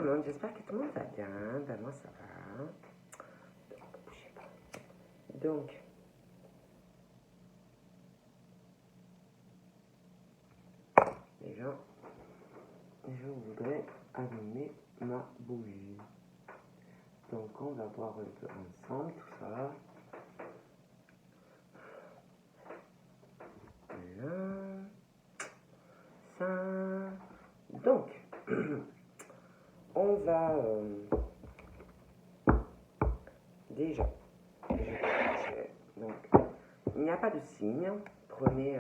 le monde, j'espère que tout le monde va bien. Ben moi ça va. Donc, bougez pas. Donc, déjà, je voudrais allumer ma bougie. Donc on va voir un peu ensemble tout ça. Là, ça. Donc, on va déjà. Donc, il n'y a pas de signe. Prenez.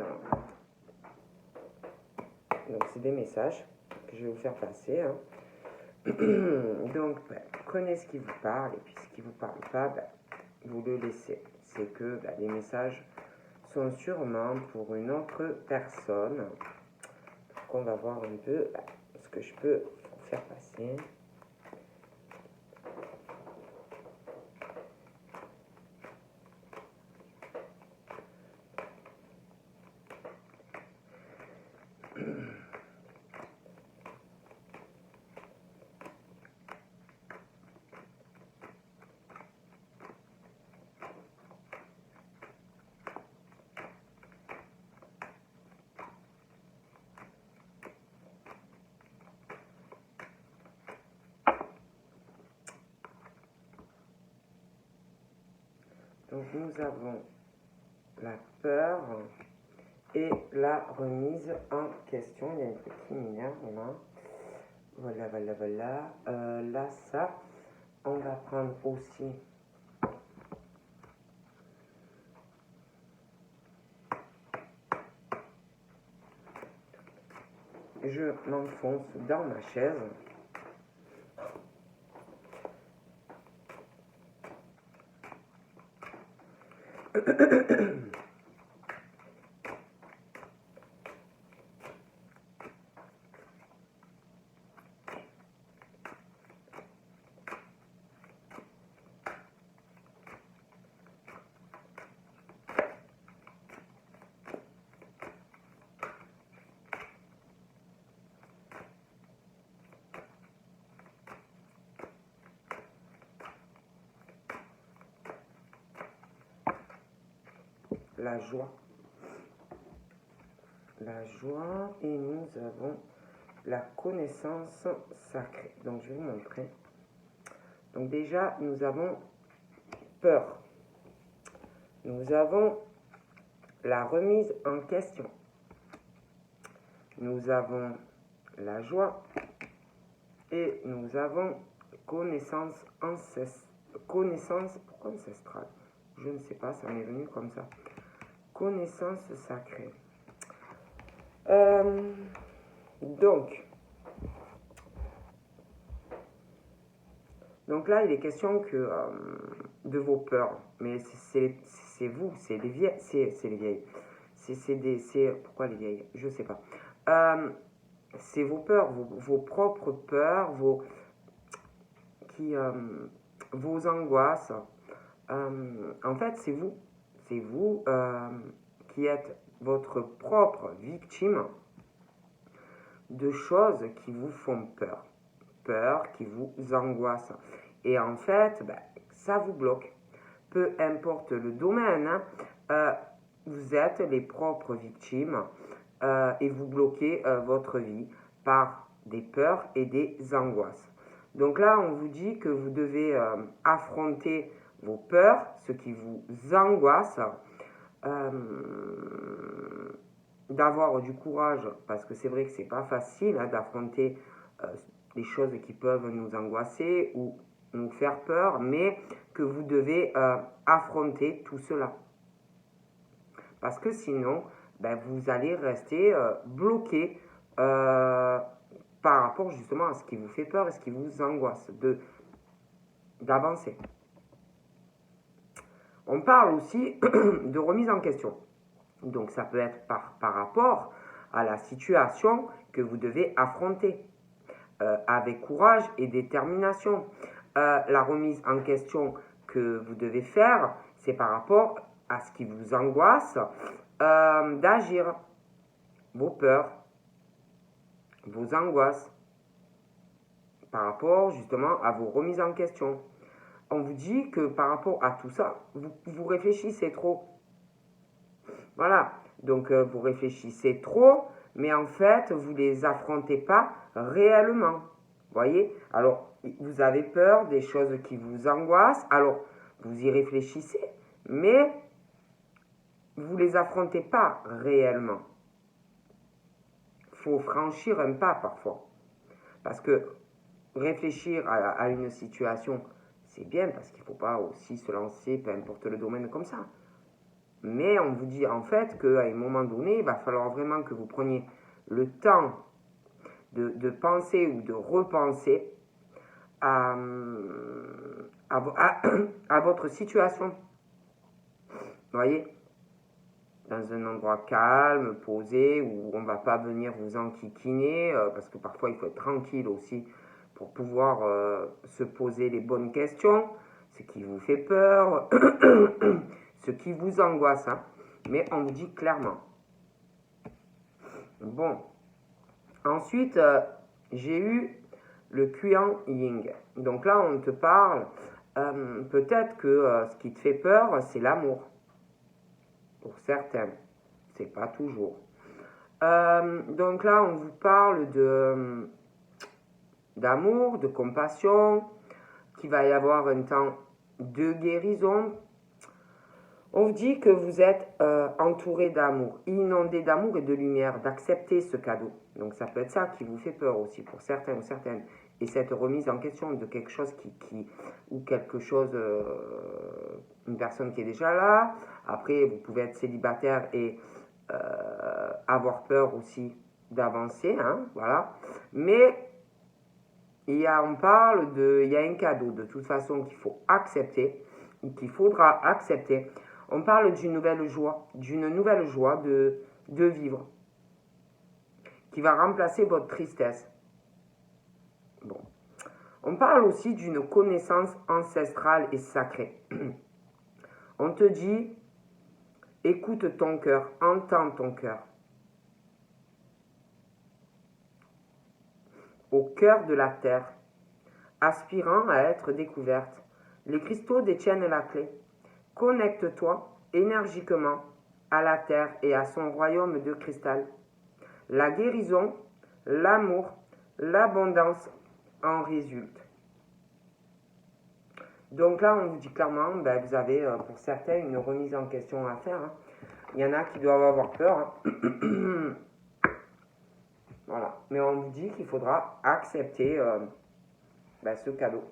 Donc, c'est des messages que je vais vous faire passer. Hein. Donc, prenez ce qui vous parle et puis ce qui ne vous parle pas, vous le laissez. C'est que les messages sont sûrement pour une autre personne. Donc, on va voir un peu ce que je peux vous faire passer. Donc nous avons la peur et la remise en question. Il y a un petit mineur, voilà. Voilà. Là, ça, on va prendre aussi je m'enfonce dans ma chaise. La joie. La joie et nous avons la connaissance sacrée. Donc je vais vous montrer. Donc déjà nous avons peur. Nous avons la remise en question. Nous avons la joie et nous avons connaissance pourquoi ancestrale? Je ne sais pas, ça m'est venu comme ça. Connaissance sacrée. Donc là, il est question que de vos peurs, mais c'est vous, c'est les vieilles, c'est les vieilles. Pourquoi les vieilles? Je sais pas. C'est vos peurs, vos propres peurs, vos angoisses. En fait, c'est vous qui êtes votre propre victime de choses qui vous font peur, qui vous angoissent. Et en fait, ça vous bloque. Peu importe le domaine, vous êtes les propres victimes et vous bloquez votre vie par des peurs et des angoisses. Donc là, on vous dit que vous devez affronter vos peurs, ce qui vous angoisse, d'avoir du courage, parce que c'est vrai que c'est pas facile d'affronter des choses qui peuvent nous angoisser ou nous faire peur, mais que vous devez affronter tout cela. Parce que sinon, vous allez rester bloqué par rapport justement à ce qui vous fait peur et ce qui vous angoisse, d'avancer. On parle aussi de remise en question. Donc ça peut être par rapport à la situation que vous devez affronter avec courage et détermination. La remise en question que vous devez faire, c'est par rapport à ce qui vous angoisse, d'agir, vos peurs, vos angoisses, par rapport justement à vos remises en question. On vous dit que par rapport à tout ça, vous réfléchissez trop. Voilà, donc vous réfléchissez trop, mais en fait, vous ne les affrontez pas réellement. Voyez? Alors, vous avez peur des choses qui vous angoissent, alors vous y réfléchissez, mais vous ne les affrontez pas réellement. Il faut franchir un pas parfois. Parce que réfléchir à une situation, c'est bien, parce qu'il ne faut pas aussi se lancer, peu importe le domaine, comme ça. Mais on vous dit en fait qu'à un moment donné, il va falloir vraiment que vous preniez le temps de penser ou de repenser à votre situation. Vous voyez, dans un endroit calme, posé, où on ne va pas venir vous enquiquiner, parce que parfois il faut être tranquille aussi pour pouvoir se poser les bonnes questions, ce qui vous fait peur, ce qui vous angoisse. Hein. Mais on vous dit clairement. Bon. Ensuite, j'ai eu le Kuan Yin. Donc là, on te parle, peut-être que ce qui te fait peur, c'est l'amour. Pour certains. C'est pas toujours. Donc là, on vous parle d'amour, de compassion, qu'il va y avoir un temps de guérison. On vous dit que vous êtes entouré d'amour, inondé d'amour et de lumière, d'accepter ce cadeau. Donc ça peut être ça qui vous fait peur aussi pour certains ou certaines. Et cette remise en question de quelque chose ou quelque chose, une personne qui est déjà là. Après, vous pouvez être célibataire et avoir peur aussi d'avancer, hein, voilà. Mais il y a un cadeau de toute façon qu'il faut accepter, ou qu'il faudra accepter. On parle d'une nouvelle joie de vivre, qui va remplacer votre tristesse. Bon. On parle aussi d'une connaissance ancestrale et sacrée. On te dit, écoute ton cœur, entends ton cœur. Au cœur de la terre, aspirant à être découverte, les cristaux détiennent la clé. Connecte-toi énergiquement à la terre et à son royaume de cristal. La guérison, l'amour, l'abondance en résultent. Donc là, on vous dit clairement, vous avez pour certains une remise en question à faire. Hein. Il y en a qui doivent avoir peur. Hein. Voilà. Mais on vous dit qu'il faudra accepter ce cadeau.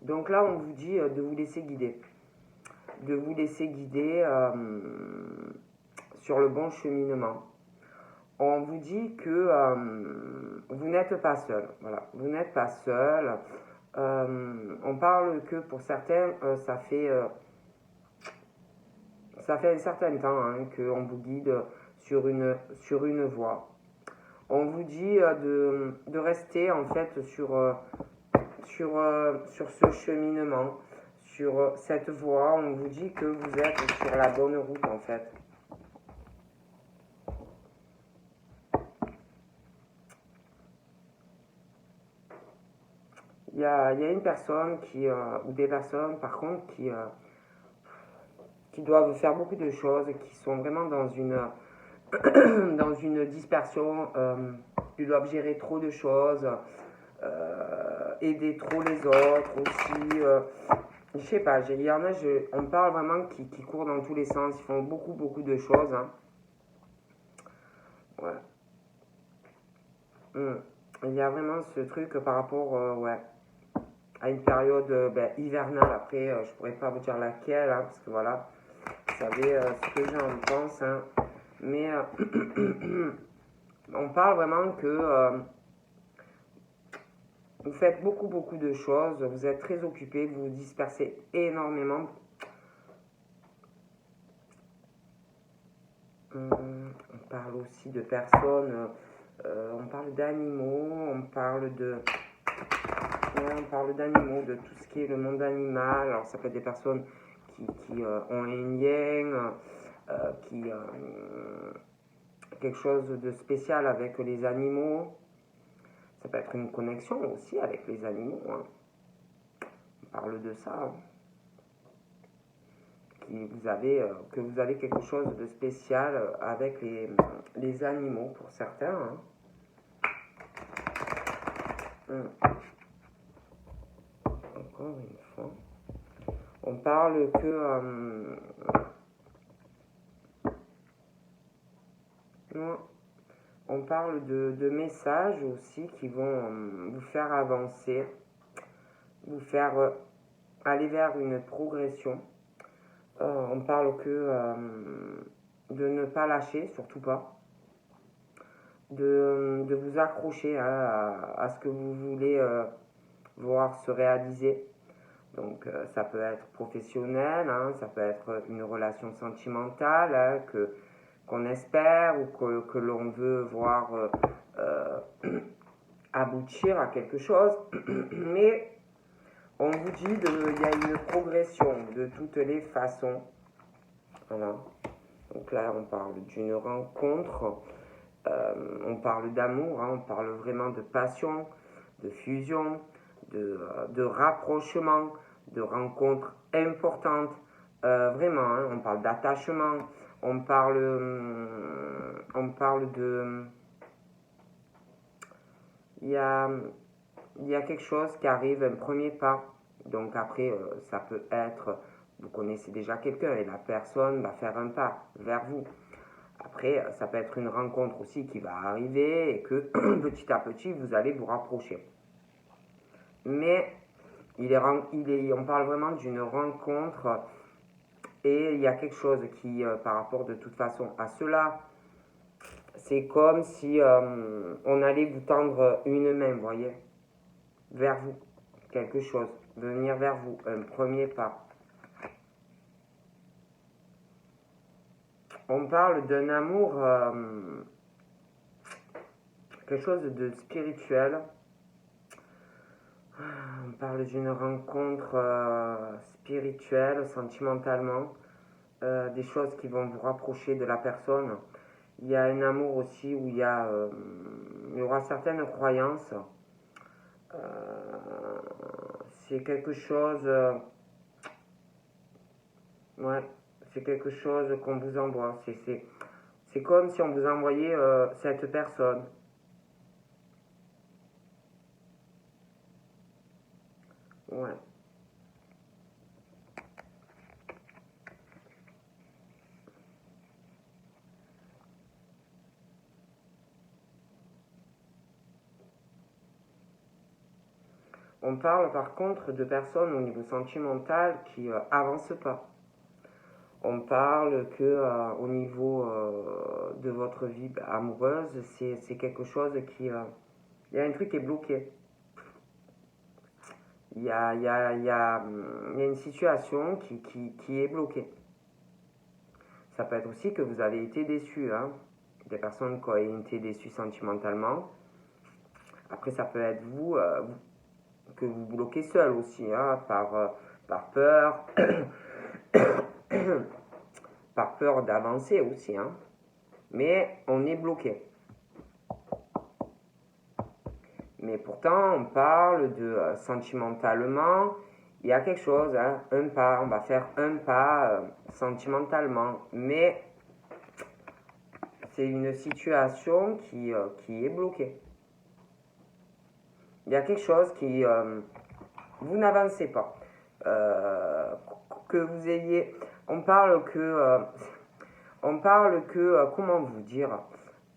Donc là, on vous dit de vous laisser guider. De vous laisser guider sur le bon cheminement. On vous dit que vous n'êtes pas seul. Voilà, vous n'êtes pas seul. On parle que pour certains, ça fait un certain temps hein, qu'on vous guide sur une voie. On vous dit de rester en fait sur ce cheminement, sur cette voie. On vous dit que vous êtes sur la bonne route en fait. Il y a une personne ou des personnes par contre qui doivent faire beaucoup de choses, qui sont vraiment dans une dispersion, ils doivent gérer trop de choses, aider trop les autres aussi. Je sais pas, il y en a, on parle vraiment qui courent dans tous les sens, ils font beaucoup de choses. Hein. Ouais. il y a vraiment ce truc par rapport ouais, à une période hivernale. Après, je pourrais pas vous dire laquelle, hein, parce que voilà, vous savez ce que j'en pense. Hein. Mais on parle vraiment que vous faites beaucoup de choses, vous êtes très occupé, vous vous dispersez énormément. On parle aussi de personnes, on parle d'animaux, on parle d'animaux, de tout ce qui est le monde animal. Alors ça peut être des personnes qui ont un lien, qui quelque chose de spécial avec les animaux. Ça peut être une connexion aussi avec les animaux. Hein. On parle de ça. Hein. Que vous avez quelque chose de spécial avec les animaux pour certains. Hein. Encore une fois. On parle que on parle de messages aussi qui vont vous faire avancer, vous faire aller vers une progression. On parle que de ne pas lâcher, surtout pas, de vous accrocher à ce que vous voulez voir se réaliser. Donc ça peut être professionnel, hein, ça peut être une relation sentimentale hein, qu'on espère ou que l'on veut voir aboutir à quelque chose. Mais on vous dit qu'il y a une progression de toutes les façons. Voilà. Donc là, on parle d'une rencontre, on parle d'amour, hein, on parle vraiment de passion, de fusion, de rapprochement, de rencontres importantes. Vraiment, hein, on parle d'attachement, on parle de... Il y a quelque chose qui arrive, un premier pas. Donc après, ça peut être, vous connaissez déjà quelqu'un et la personne va faire un pas vers vous. Après, ça peut être une rencontre aussi qui va arriver et que petit à petit, vous allez vous rapprocher. Mais on parle vraiment d'une rencontre et il y a quelque chose qui, par rapport de toute façon à cela, c'est comme si on allait vous tendre une main, vous voyez, vers vous, quelque chose, venir vers vous, un premier pas. On parle d'un amour, quelque chose de spirituel. On parle d'une rencontre spirituelle, sentimentalement, des choses qui vont vous rapprocher de la personne. Il y a un amour aussi où il y aura certaines croyances. C'est quelque chose, ouais, c'est quelque chose qu'on vous envoie. C'est comme si on vous envoyait cette personne. Ouais. On parle par contre de personnes au niveau sentimental qui avancent pas. On parle que au niveau de votre vie amoureuse, c'est quelque chose qui... il y a un truc qui est bloqué. Il y a une situation qui est bloquée. Ça peut être aussi que vous avez été déçu. Hein. Des personnes qui ont été déçues sentimentalement. Après, ça peut être vous que vous bloquez seul aussi, hein, par peur, par peur d'avancer aussi. Hein. Mais on est bloqué. Mais pourtant, on parle de sentimentalement, il y a quelque chose, hein, un pas, on va faire un pas sentimentalement. Mais c'est une situation qui est bloquée. Il y a quelque chose qui... vous n'avancez pas. Que vous ayez... On parle que... comment vous dire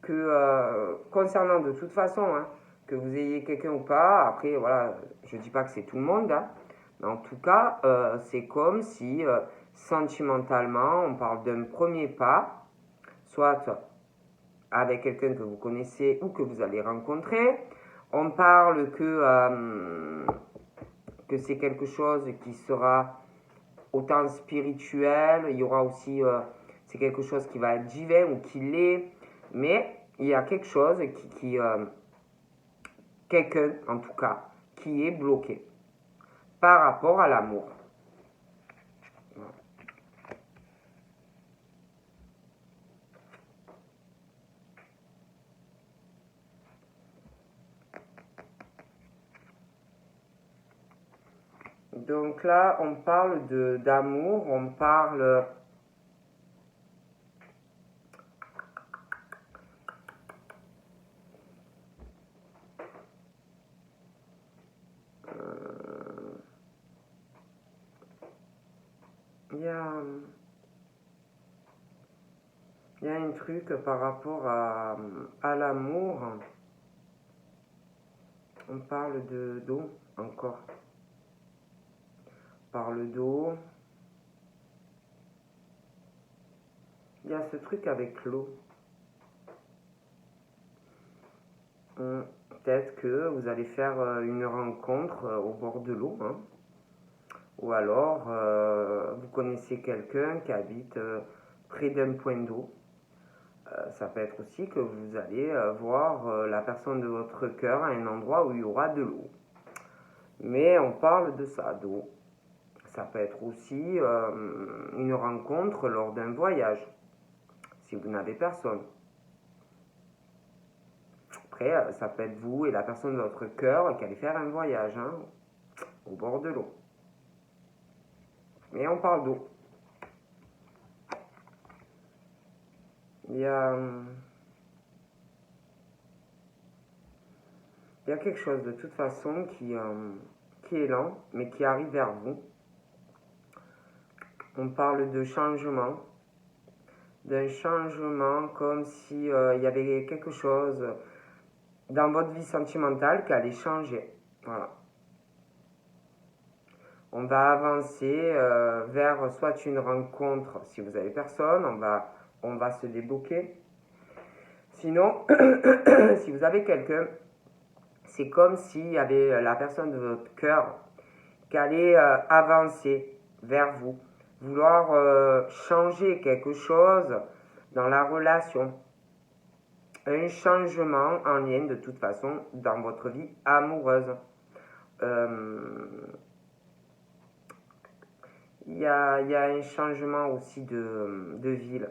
que concernant de toute façon, hein, que vous ayez quelqu'un ou pas, après, voilà, je ne dis pas que c'est tout le monde, hein, mais en tout cas, c'est comme si, sentimentalement, on parle d'un premier pas, soit avec quelqu'un que vous connaissez ou que vous allez rencontrer. On parle que c'est quelque chose qui sera autant spirituel, il y aura aussi, c'est quelque chose qui va être divin ou qui l'est, mais il y a quelque chose quelqu'un en tout cas, qui est bloqué par rapport à l'amour. Donc là, on parle d'amour, on parle il y a un truc par rapport à l'amour. On parle d'eau encore. On parle d'eau. Il y a ce truc avec l'eau. Peut-être que vous allez faire une rencontre au bord de l'eau, hein. Ou alors vous connaissez quelqu'un qui habite près d'un point d'eau. Ça peut être aussi que vous allez voir la personne de votre cœur à un endroit où il y aura de l'eau. Mais on parle de ça, d'eau. Ça peut être aussi une rencontre lors d'un voyage, si vous n'avez personne. Après, ça peut être vous et la personne de votre cœur qui allez faire un voyage, hein, au bord de l'eau. Mais on parle d'eau. Il y a quelque chose de toute façon qui est lent, mais qui arrive vers vous. On parle de changement, d'un changement comme si il y avait quelque chose dans votre vie sentimentale qui allait changer. Voilà. On va avancer vers soit une rencontre, si vous avez personne, on va se débloquer. Sinon, si vous avez quelqu'un, c'est comme s'il y avait la personne de votre cœur qui allait avancer vers vous, vouloir changer quelque chose dans la relation. Un changement en lien de toute façon dans votre vie amoureuse. Il y a un changement aussi de ville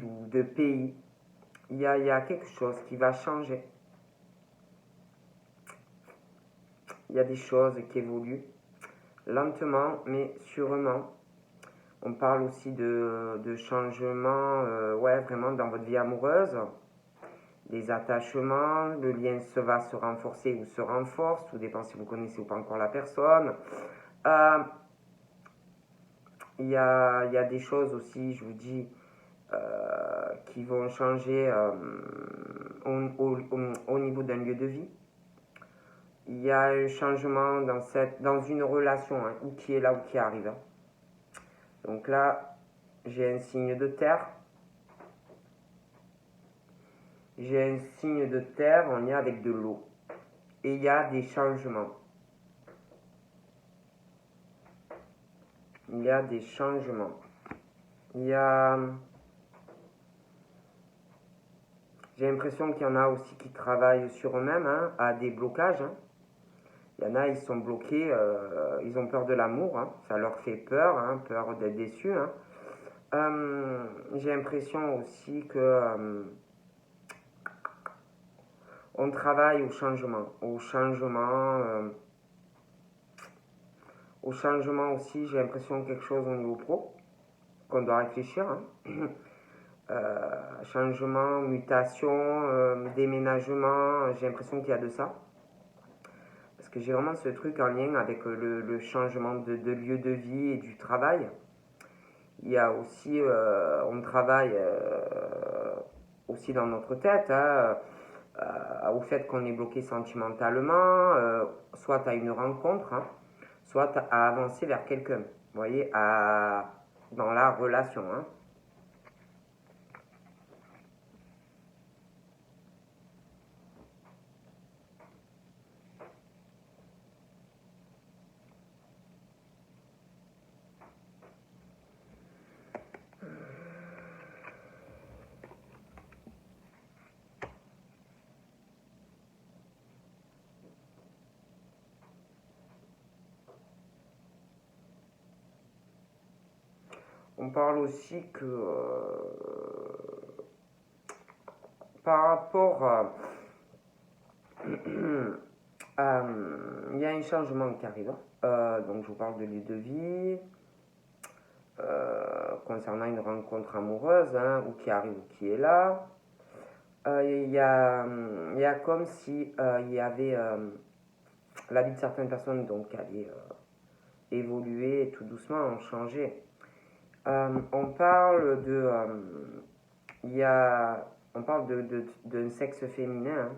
ou de pays. Il y a quelque chose qui va changer. Il y a des choses qui évoluent lentement mais sûrement. On parle aussi de changement, ouais, vraiment dans votre vie amoureuse. Des attachements, le lien va se renforcer ou se renforce, tout dépend si vous connaissez ou pas encore la personne. Il y a des choses aussi, je vous dis, qui vont changer au niveau d'un lieu de vie. Il y a un changement dans une relation, hein, ou qui est là ou qui arrive. Hein. Donc là, j'ai un signe de terre. J'ai un signe de terre en lien avec de l'eau. Et il y a des changements. Il y a des changements. Il y a... J'ai l'impression qu'il y en a aussi qui travaillent sur eux-mêmes, hein, à des blocages. Hein. Il y en a, ils sont bloqués, ils ont peur de l'amour, hein, ça leur fait peur, hein, peur d'être déçus. Hein. J'ai l'impression aussi que on travaille au changement aussi. J'ai l'impression quelque chose au niveau pro qu'on doit réfléchir. Hein. Changement, mutation, déménagement, j'ai l'impression qu'il y a de ça. Parce que j'ai vraiment ce truc en lien avec le changement de lieu de vie et du travail. Il y a aussi, on travaille aussi dans notre tête, hein, au fait qu'on est bloqué sentimentalement, soit à une rencontre, hein, soit à avancer vers quelqu'un, vous voyez, dans la relation. Hein. On parle aussi que par rapport il y a un changement qui arrive. Donc je vous parle de lieu de vie, concernant une rencontre amoureuse, hein, ou qui arrive ou qui est là. Il y a comme si il y avait la vie de certaines personnes donc allait évoluer tout doucement, changer. On parle de on parle d'un sexe féminin, hein,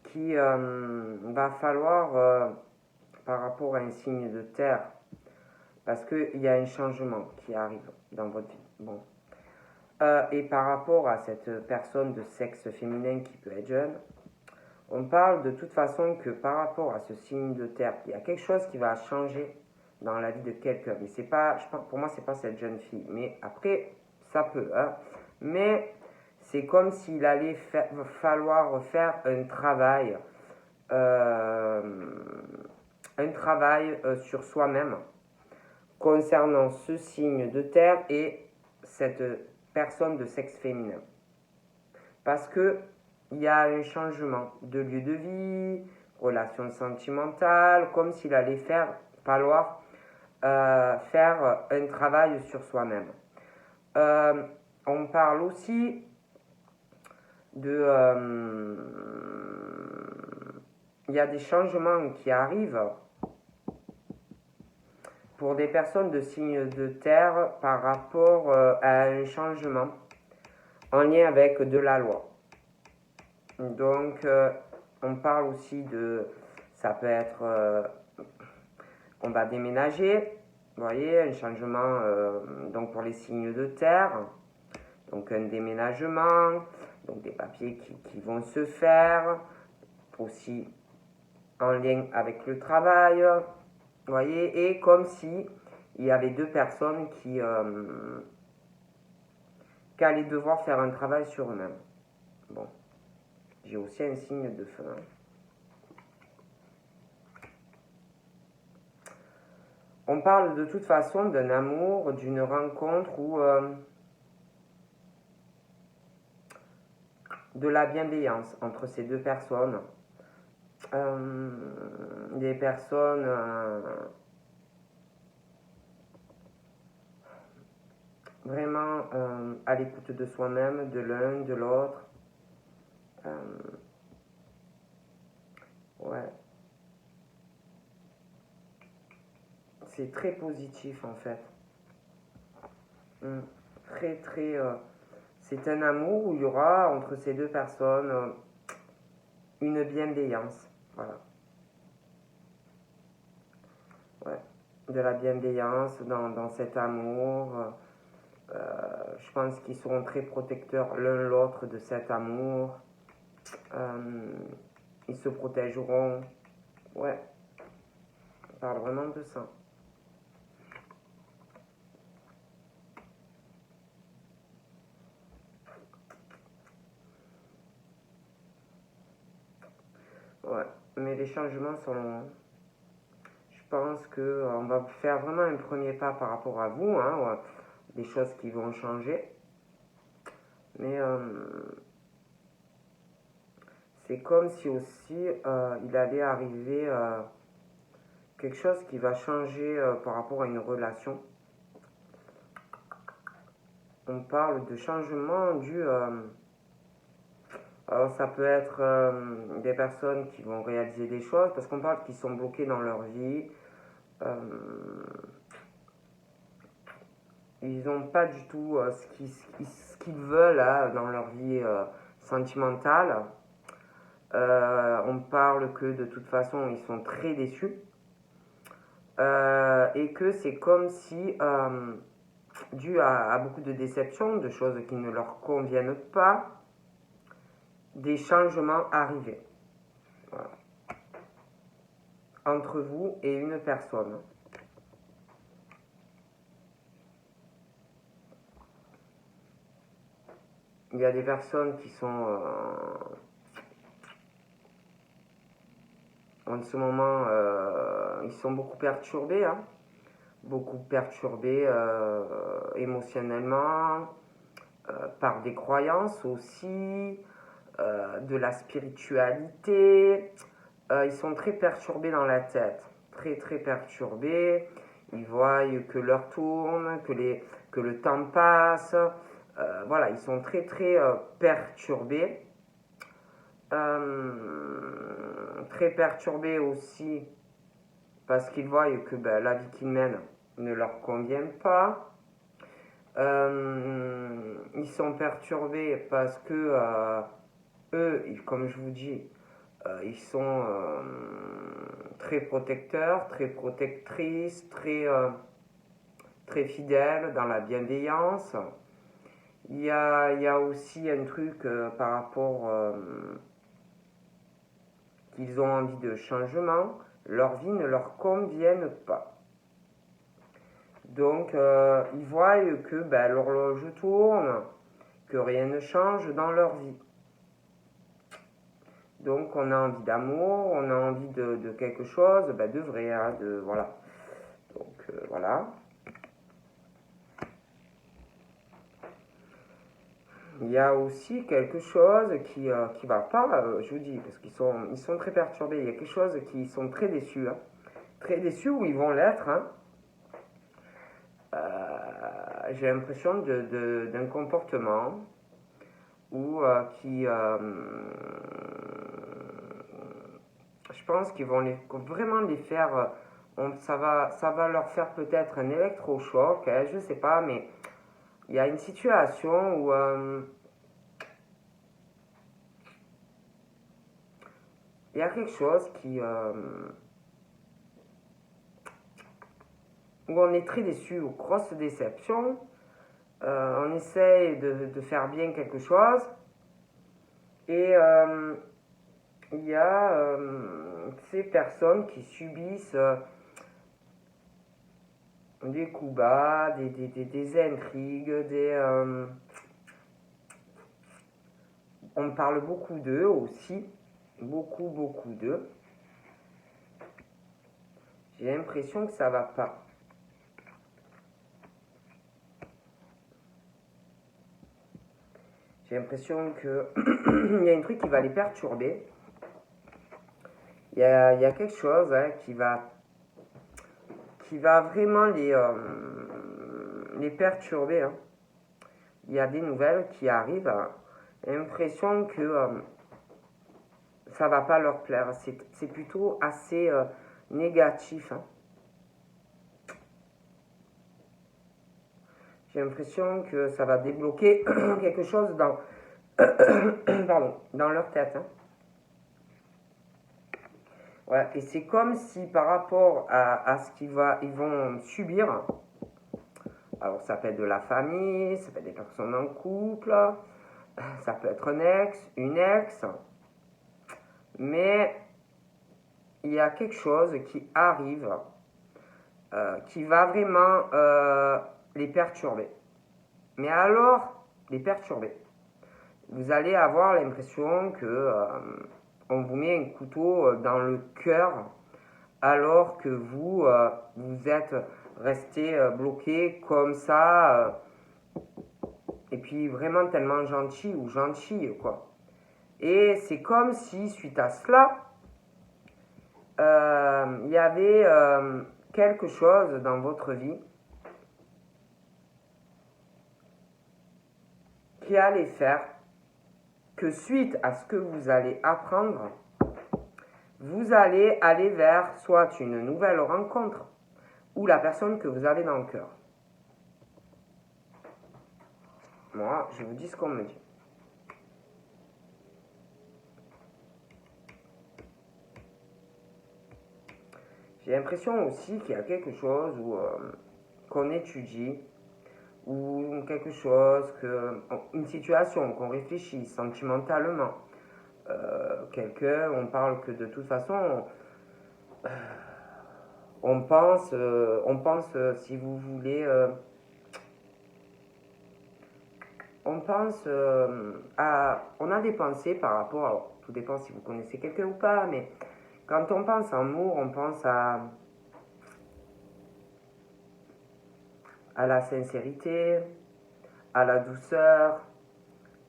qui va falloir par rapport à un signe de terre, parce qu'il y a un changement qui arrive dans votre vie. Bon. Et par rapport à cette personne de sexe féminin qui peut être jeune, on parle de toute façon que par rapport à ce signe de terre, il y a quelque chose qui va changer dans la vie de quelqu'un. Mais c'est pas, pour moi, c'est pas cette jeune fille. Mais après, ça peut. Hein. Mais c'est comme s'il allait falloir faire un travail sur soi-même concernant ce signe de terre et cette personne de sexe féminin. Parce que il y a un changement de lieu de vie, relation sentimentale, comme s'il allait falloir faire un travail sur soi-même. On parle aussi de... il y a des changements qui arrivent pour des personnes de signe de terre par rapport à un changement en lien avec de la loi. Donc, on parle aussi de... Ça peut être... on va déménager, vous voyez, un changement donc pour les signes de terre. Donc, un déménagement, donc des papiers qui vont se faire, aussi en lien avec le travail, vous voyez, et comme si il y avait deux personnes qui allaient devoir faire un travail sur eux-mêmes. Bon, j'ai aussi un signe de feu. Hein. On parle de toute façon d'un amour, d'une rencontre ou de la bienveillance entre ces deux personnes. Des personnes vraiment à l'écoute de soi-même, de l'un, de l'autre. Ouais. C'est très positif en fait. Très très... c'est un amour où il y aura entre ces deux personnes une bienveillance. Voilà. Ouais. De la bienveillance dans cet amour. Je pense qu'ils seront très protecteurs l'un l'autre de cet amour. Ils se protégeront. Ouais. On parle vraiment de ça. Ouais. Mais les changements sont longs. Je pense qu'on va faire vraiment un premier pas par rapport à vous. Hein, des choses qui vont changer. Mais c'est comme si aussi il allait arriver quelque chose qui va changer par rapport à une relation. On parle de changement dû... alors ça peut être des personnes qui vont réaliser des choses, parce qu'on parle qu'ils sont bloqués dans leur vie. Ils n'ont pas du tout ce qu'ils veulent là, dans leur vie sentimentale. On parle que de toute façon, ils sont très déçus. Et que c'est comme si, dû à beaucoup de déceptions, de choses qui ne leur conviennent pas, des changements arrivaient. Voilà. Entre vous et une personne. Il y a des personnes qui sont en ce moment, ils sont beaucoup perturbés, hein, beaucoup perturbés émotionnellement, par des croyances aussi, de la spiritualité. Ils sont très perturbés dans la tête, très très perturbés. Ils voient que l'heure tourne, que le temps passe. Voilà, ils sont très très perturbés. Très perturbés aussi parce qu'ils voient que la vie qu'ils mènent ne leur convient pas. Ils sont perturbés parce que eux, comme je vous dis, ils sont très protecteurs, très protectrices, très fidèles dans la bienveillance. Il y a aussi un truc par rapport qu'ils ont envie de changement, leur vie ne leur convienne pas. Donc, ils voient que l'horloge tourne, que rien ne change dans leur vie. Donc, on a envie d'amour, on a envie de quelque chose, de vrai, hein, voilà. Donc, voilà. Il y a aussi quelque chose qui va pas, je vous dis, parce ils sont très perturbés. Il y a quelque chose qui sont très déçus, hein. Très déçus où ils vont l'être, hein. J'ai l'impression d'un comportement où je pense qu'ils vont vraiment les faire, ça va leur faire peut-être un électrochoc, hein, je sais pas, mais il y a une situation où il y a quelque chose où on est très déçu, ou grosse déception. On essaye de faire bien quelque chose et il y a ces personnes qui subissent des coups bas, des intrigues, on parle beaucoup d'eux aussi, beaucoup d'eux. J'ai l'impression que ça va pas. J'ai l'impression qu'il y a un truc qui va les perturber. Il y a quelque chose, hein, qui va vraiment les perturber, hein. Il y a des nouvelles qui arrivent. J'ai l'impression que ça va pas leur plaire. C'est plutôt assez négatif, hein. J'ai l'impression que ça va débloquer quelque chose dans leur tête, hein. Ouais, et c'est comme si par rapport à ce ils vont subir, alors ça peut être de la famille, ça peut être des personnes en couple, ça peut être un ex, une ex, mais il y a quelque chose qui arrive, qui va vraiment les perturber. Mais alors, les perturber. Vous allez avoir l'impression que on vous met un couteau dans le cœur alors que vous êtes resté bloqué comme ça et puis vraiment tellement gentil ou gentille, quoi. Et c'est comme si suite à cela il y avait quelque chose dans votre vie qui allait faire que suite à ce que vous allez apprendre, vous allez aller vers soit une nouvelle rencontre ou la personne que vous avez dans le cœur. Moi, je vous dis ce qu'on me dit. J'ai l'impression aussi qu'il y a quelque chose qu'on étudie, ou quelque chose, une situation qu'on réfléchit sentimentalement. Quelqu'un, on parle que de toute façon, on pense, si vous voulez, on pense on a des pensées par rapport, alors tout dépend si vous connaissez quelqu'un ou pas, mais quand on pense en amour, on pense à la sincérité, à la douceur,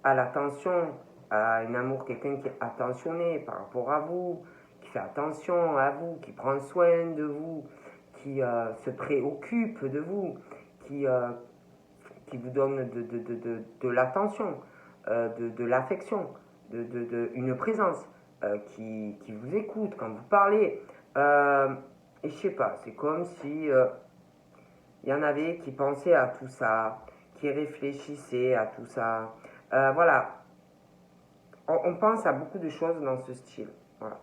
à l'attention, à un amour, quelqu'un qui est attentionné par rapport à vous, qui fait attention à vous, qui prend soin de vous, qui se préoccupe de vous, qui, euh, qui vous donne de l'attention, de l'affection, une présence, qui vous écoute quand vous parlez. Et je sais pas, c'est comme si il y en avait qui pensaient à tout ça, qui réfléchissaient à tout ça. Voilà, on pense à beaucoup de choses dans ce style. Voilà.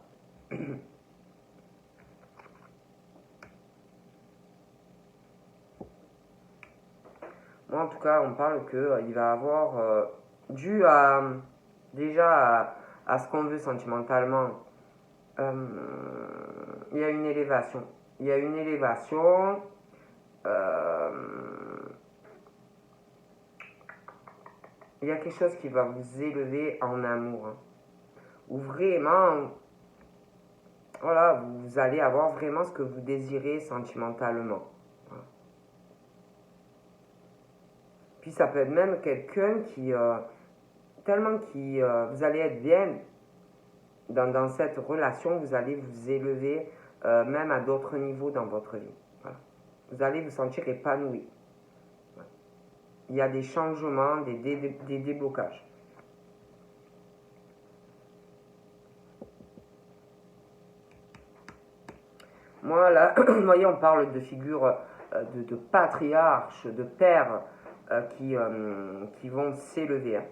Moi, en tout cas, on parle qu'il va avoir, dû déjà à ce qu'on veut sentimentalement, il y a une élévation. Il y a une élévation. euh, il y a quelque chose qui va vous élever en amour, hein, où vraiment, voilà, vous allez avoir vraiment ce que vous désirez sentimentalement. Voilà. Puis ça peut être même quelqu'un qui, tellement qui, vous allez être bien dans cette relation, vous allez vous élever même à d'autres niveaux dans votre vie. Voilà. Vous allez vous sentir épanoui. Voilà. Il y a des changements, des déblocages. Moi, là, vous voyez, on parle de figures de patriarches, de pères qui vont s'élever. Hein.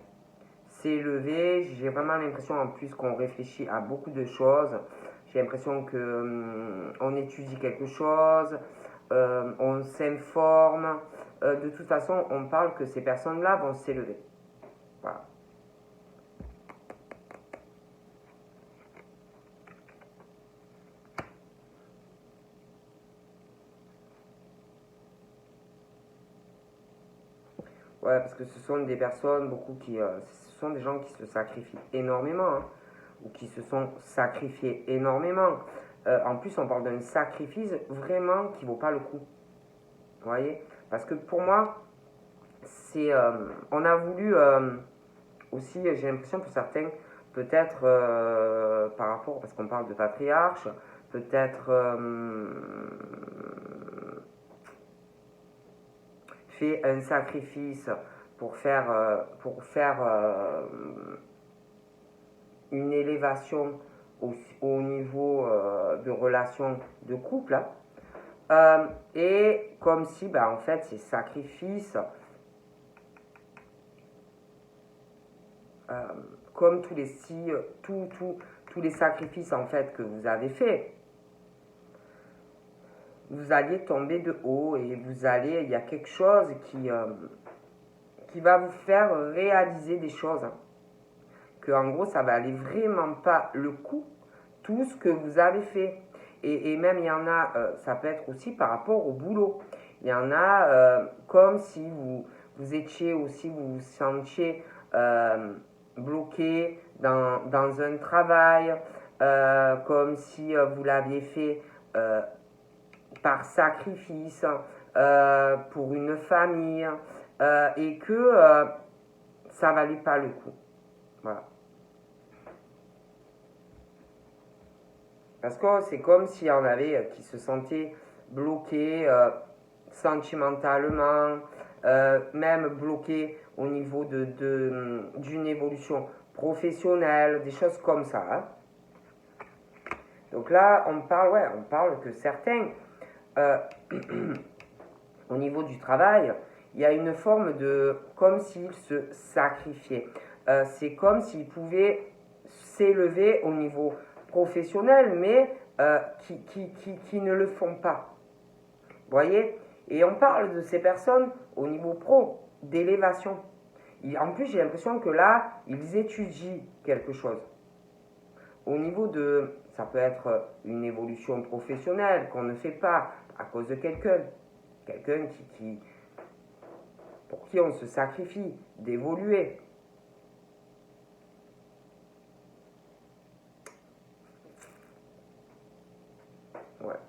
S'élever, j'ai vraiment l'impression en plus qu'on réfléchit à beaucoup de choses. J'ai l'impression qu'on étudie quelque chose, on s'informe. De toute façon, on parle que ces personnes-là vont s'élever. Voilà. Ouais, parce que ce sont des personnes, beaucoup ce sont des gens qui se sacrifient énormément, hein, ou qui se sont sacrifiés énormément. En plus, on parle d'un sacrifice vraiment qui vaut pas le coup. Vous voyez? Parce que pour moi, on a voulu aussi, j'ai l'impression pour certains, peut-être par rapport, parce qu'on parle de patriarche, peut-être fait un sacrifice pour faire une élévation au niveau de relation de couple. Et comme si, en fait, ces sacrifices, comme tous les sacrifices en fait que vous avez faits, vous alliez tomber de haut et il y a quelque chose qui va vous faire réaliser des choses. Hein. Que en gros, ça va aller vraiment pas le coup, tout ce que vous avez fait. Et même, il y en a, ça peut être aussi par rapport au boulot. Il y en a comme si vous étiez aussi, vous vous sentiez bloqué dans un travail, comme si vous l'aviez fait par sacrifice pour une famille et que ça valait pas le coup. Voilà. Parce que c'est comme s'il y en avait qui se sentaient bloqués sentimentalement, même bloqués au niveau d'une évolution professionnelle, des choses comme ça. Hein. Donc là, on parle que certains, au niveau du travail, il y a une forme de, comme s'ils se sacrifiaient. C'est comme s'ils pouvaient s'élever au niveau professionnels, mais qui ne le font pas. Vous voyez? Et on parle de ces personnes au niveau pro, d'élévation. En plus, j'ai l'impression que là, ils étudient quelque chose. Au niveau de, ça peut être une évolution professionnelle qu'on ne fait pas à cause de quelqu'un. Quelqu'un pour qui on se sacrifie d'évoluer. Ouais.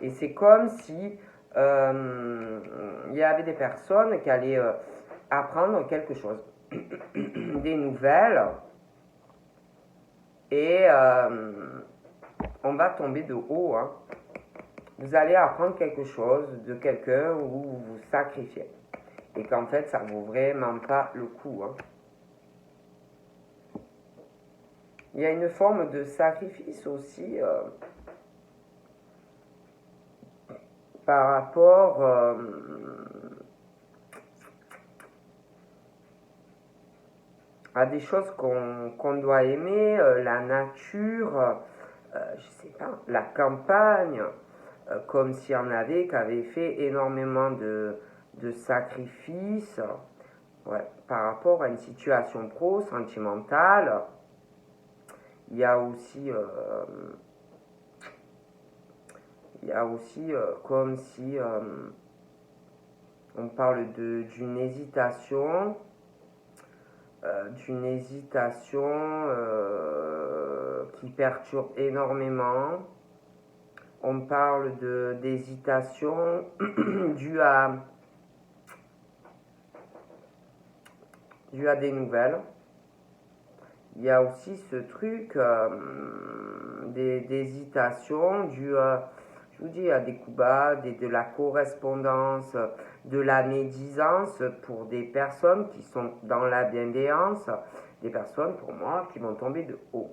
Et c'est comme si il y avait des personnes qui allaient apprendre quelque chose, des nouvelles, et on va tomber de haut. Hein. Vous allez apprendre quelque chose de quelqu'un où vous vous sacrifiez. Et qu'en fait, ça ne vaut vraiment pas le coup. Hein. Il y a une forme de sacrifice aussi par rapport à des choses qu'on doit aimer, la nature, je sais pas, la campagne, comme s'il y en avait qui avaient fait énormément de sacrifices par rapport à une situation pro, sentimentale. Il y a aussi, comme si on parle d'une hésitation, qui perturbe énormément. On parle d'hésitation due à des nouvelles. Il y a aussi ce truc d'hésitation due, je vous dis, à des coups bas, de la correspondance, de la médisance pour des personnes qui sont dans la bienveillance, des personnes pour moi qui vont tomber de haut.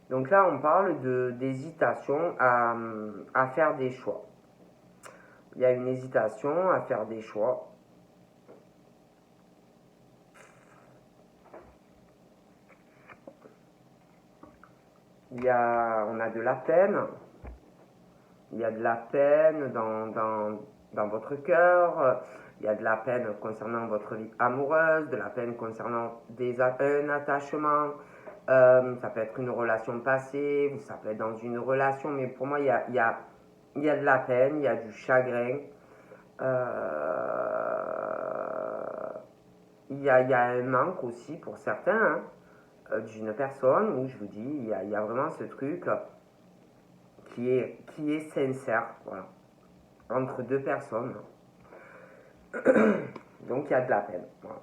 Donc là, on parle d'hésitation à faire des choix. Il y a une hésitation à faire des choix. On a de la peine. Il y a de la peine dans votre cœur. Il y a de la peine concernant votre vie amoureuse, de la peine concernant un attachement. Ça peut être une relation passée, ça peut être dans une relation, mais pour moi, il y a de la peine, il y a du chagrin. Il y a un manque aussi pour certains d'une personne où je vous dis, il y a vraiment ce truc qui est sincère, voilà, entre deux personnes. Donc il y a de la peine. Voilà.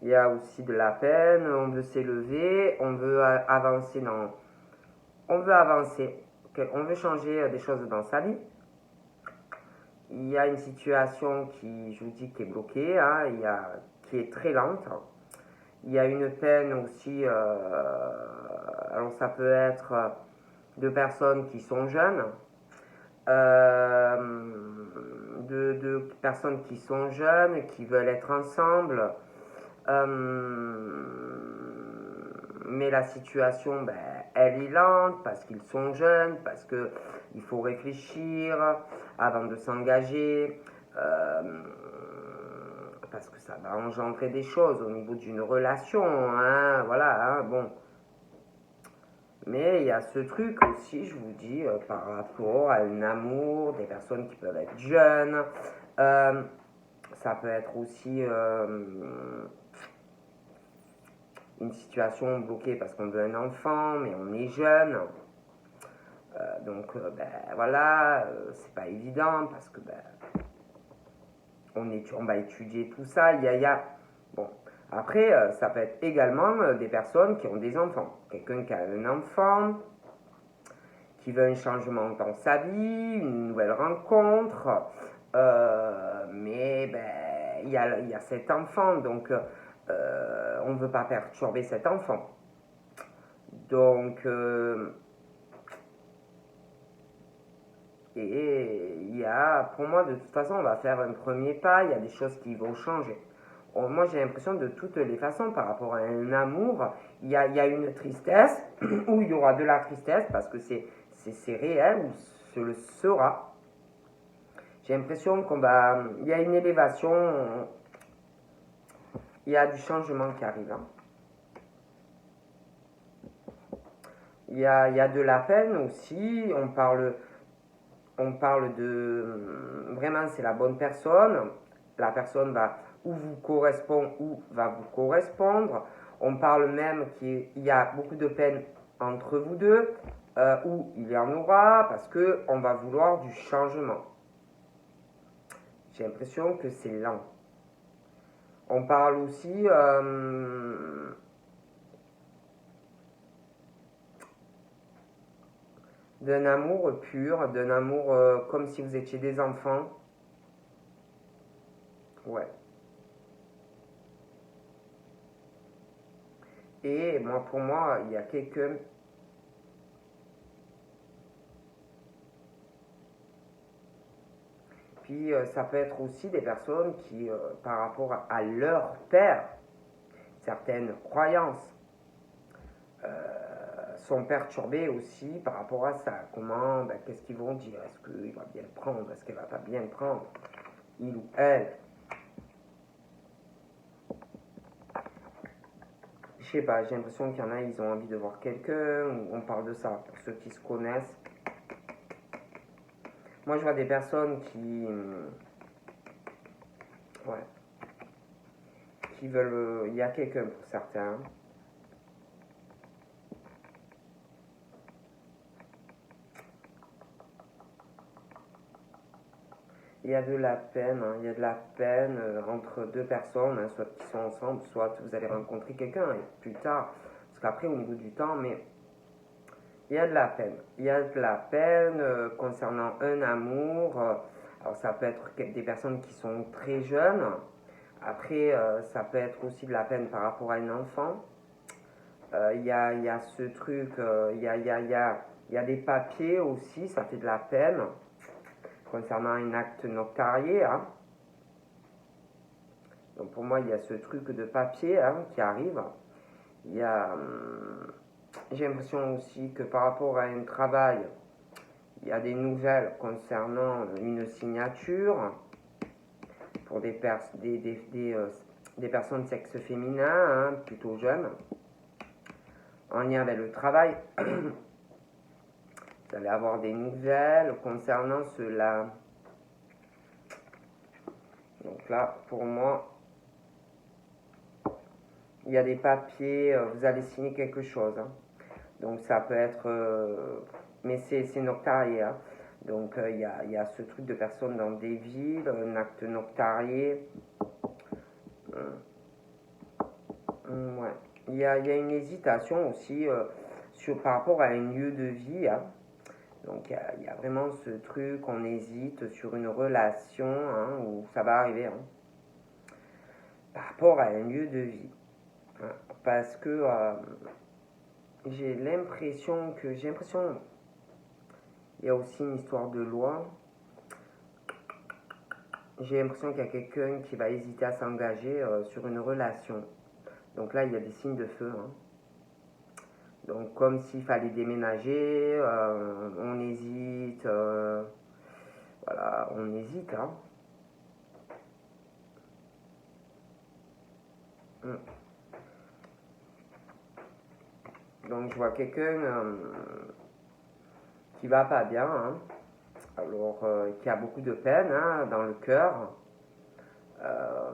Il y a aussi de la peine, on veut s'élever, on veut avancer on veut changer des choses dans sa vie. Il y a une situation qui, je vous dis, qui est bloquée, hein, qui est très lente. Il y a une peine aussi, alors ça peut être de personnes qui sont jeunes, de personnes qui sont jeunes, qui veulent être ensemble, mais la situation, elle est lente parce qu'ils sont jeunes, parce qu'il faut réfléchir avant de s'engager, parce que ça va engendrer des choses au niveau d'une relation, hein, voilà, hein, bon. Mais il y a ce truc aussi, je vous dis, par rapport à un amour, des personnes qui peuvent être jeunes, ça peut être aussi une situation bloquée parce qu'on veut un enfant, mais on est jeune. Donc, voilà, c'est pas évident parce que on va étudier tout ça. Bon. Après, ça peut être également des personnes qui ont des enfants. Quelqu'un qui a un enfant, qui veut un changement dans sa vie, une nouvelle rencontre, mais il y a cet enfant, donc on ne veut pas perturber cet enfant. Donc, Et il y a, pour moi, de toute façon, on va faire un premier pas, il y a des choses qui vont changer. Moi, j'ai l'impression de toutes les façons, par rapport à un amour, il y a une tristesse, où il y aura de la tristesse, parce que c'est réel, ou ce le sera. J'ai l'impression il y a une élévation, il y a du changement qui arrive. Hein. Il y a de la peine aussi, on parle de vraiment c'est la bonne personne, la personne va ou vous correspond ou va vous correspondre. On parle même qu'il y a beaucoup de peine entre vous deux, ou il y en aura parce que on va vouloir du changement. J'ai l'impression que c'est lent. On parle aussi d'un amour pur, d'un amour comme si vous étiez des enfants. Ouais. Et moi, pour moi, il y a quelqu'un. Puis ça peut être aussi des personnes qui, par rapport à leur père, certaines croyances sont perturbées aussi par rapport à ça. Comment, ben, qu'est-ce qu'ils vont dire? Est-ce qu'il va bien le prendre? Est-ce qu'elle va pas bien le prendre? Il ou elle? Je sais pas, j'ai l'impression qu'il y en a, ils ont envie de voir quelqu'un, ou on parle de ça, pour ceux qui se connaissent. Moi, je vois des personnes ouais, qui veulent. Il y a quelqu'un pour certains. Il y a de la peine, hein, il y a de la peine entre deux personnes, hein, soit qui sont ensemble, soit vous allez rencontrer quelqu'un et plus tard, parce qu'après au niveau du temps, mais il y a de la peine. Il y a de la peine concernant un amour. Alors ça peut être des personnes qui sont très jeunes. Après, ça peut être aussi de la peine par rapport à un enfant. Il y a ce truc, il y a des papiers aussi, ça fait de la peine concernant un acte notarié. Hein. Donc pour moi, il y a ce truc de papier hein, qui arrive. Il y a, j'ai l'impression aussi que par rapport à un travail, il y a des nouvelles concernant une signature pour des personnes de sexe féminin, hein, plutôt jeunes, en lien avec le travail. Vous allez avoir des nouvelles concernant cela. Donc là, pour moi, il y a des papiers, vous allez signer quelque chose. Hein. Donc ça peut être, mais c'est notarié. Hein. Donc il y a ce truc de personnes dans des villes, un acte notarié. Ouais. Il y a une hésitation aussi par rapport à un lieu de vie. Hein. Donc il y a vraiment ce truc, on hésite sur une relation hein, où ça va arriver. Hein, par rapport à un lieu de vie. Hein. Parce que j'ai l'impression, il y a aussi une histoire de loi. J'ai l'impression qu'il y a quelqu'un qui va hésiter à s'engager sur une relation. Donc là, il y a des signes de feu. Hein. Donc comme s'il fallait déménager, on hésite. Voilà, on hésite. Hein. Donc je vois quelqu'un qui va pas bien. Hein. Alors, qui a beaucoup de peine hein, dans le cœur. Euh,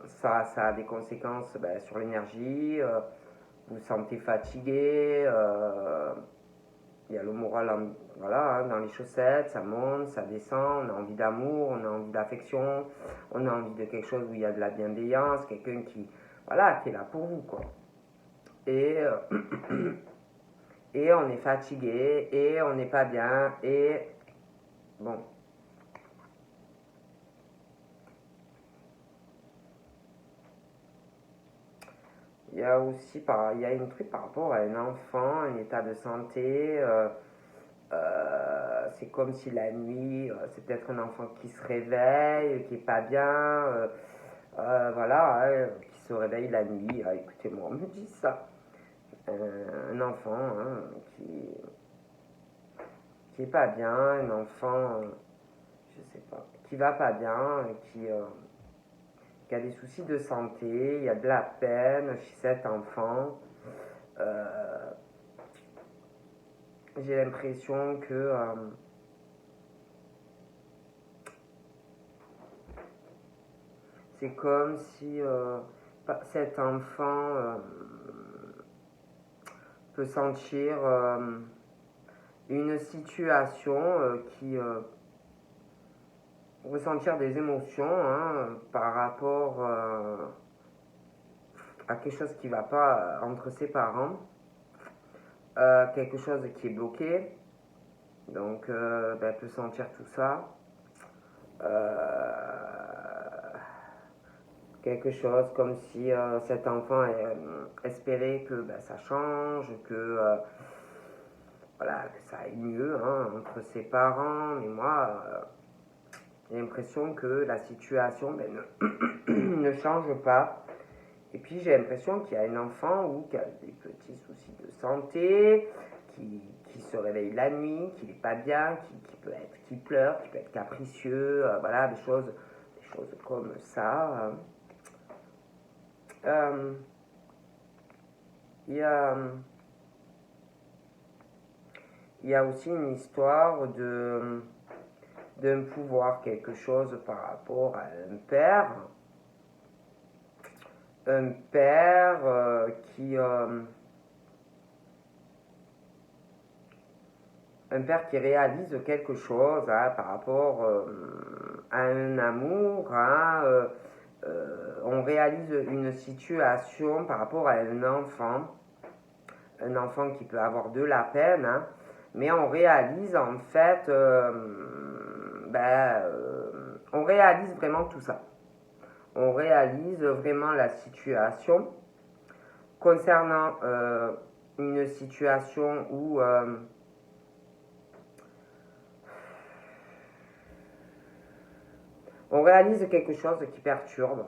ça a des conséquences ben, sur l'énergie. Vous vous sentez fatigué. Il y a le moral voilà, hein, dans les chaussettes, ça monte, ça descend. On a envie d'amour, on a envie d'affection, on a envie de quelque chose où il y a de la bienveillance, quelqu'un qui, voilà, qui est là pour vous. Quoi. Et, et on est fatigué, et on n'est pas bien, et bon. Il y a aussi il y a une truc par rapport à un enfant, un état de santé. c'est comme si la nuit, c'est peut-être un enfant qui se réveille, qui est pas bien, voilà, qui se réveille la nuit. Écoutez-moi, on me dit ça. Un enfant qui est pas bien, un enfant, je sais pas, qui va pas bien, qui a des soucis de santé, il y a de la peine chez cet enfant. J'ai l'impression que c'est comme si cet enfant peut sentir une situation ressentir des émotions par rapport à quelque chose qui ne va pas entre ses parents, quelque chose qui est bloqué, donc elle peut sentir tout ça. Quelque chose comme si cet enfant espérait que ça change, voilà, que ça aille mieux entre ses parents. Mais moi, j'ai l'impression que la situation ne change pas. Et puis j'ai l'impression qu'il y a un enfant qui a des petits soucis de santé, qui se réveille la nuit, qui n'est pas bien, qui pleure, qui peut être capricieux, voilà, des choses comme ça. Il y a aussi une histoire d'un pouvoir, quelque chose par rapport à un père. Un père qui réalise quelque chose par rapport à un amour. On réalise une situation par rapport à un enfant qui peut avoir de la peine, mais on réalise en fait, on réalise vraiment tout ça. On réalise vraiment la situation concernant une situation où on réalise quelque chose qui perturbe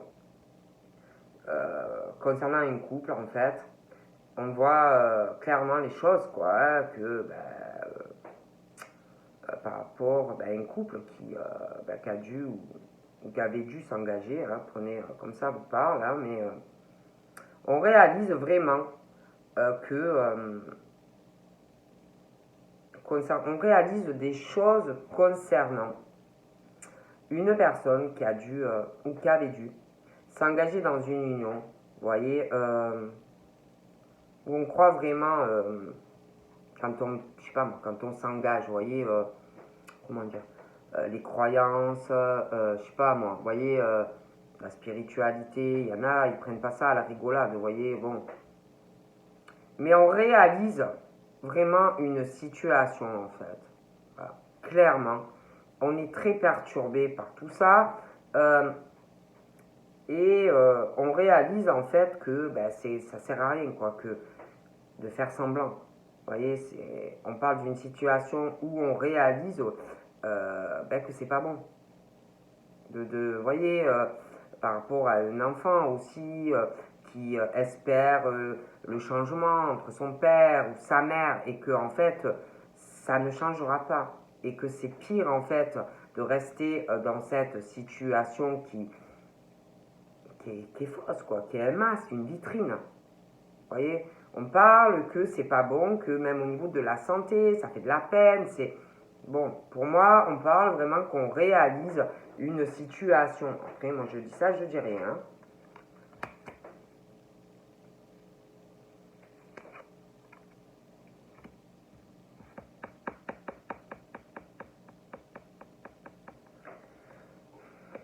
concernant un couple en fait. On voit clairement les choses que par rapport à un couple qui a dû ou qui avait dû s'engager, prenez comme ça vous parle, mais on réalise vraiment on réalise des choses concernant une personne qui a dû ou qui avait dû s'engager dans une union, vous voyez, où on croit vraiment quand on s'engage, vous voyez, comment dire, les croyances, je sais pas moi, vous voyez, la spiritualité, il y en a, ils prennent pas ça à la rigolade, vous voyez, bon. Mais on réalise vraiment une situation en fait. Voilà. Clairement, on est très perturbé par tout ça. Et on réalise en fait que ça sert à rien que de faire semblant. Vous voyez, on parle d'une situation où on réalise que c'est pas bon. Vous voyez, par rapport à un enfant aussi qui espère le changement entre son père ou sa mère et que en fait ça ne changera pas et que c'est pire en fait de rester dans cette situation qui est fausse, qui est un masque, une vitrine. Vous voyez, on parle que c'est pas bon, que même au niveau de la santé, ça fait de la peine. Bon, pour moi, on parle vraiment qu'on réalise une situation. Après, moi je dis ça, je dis rien.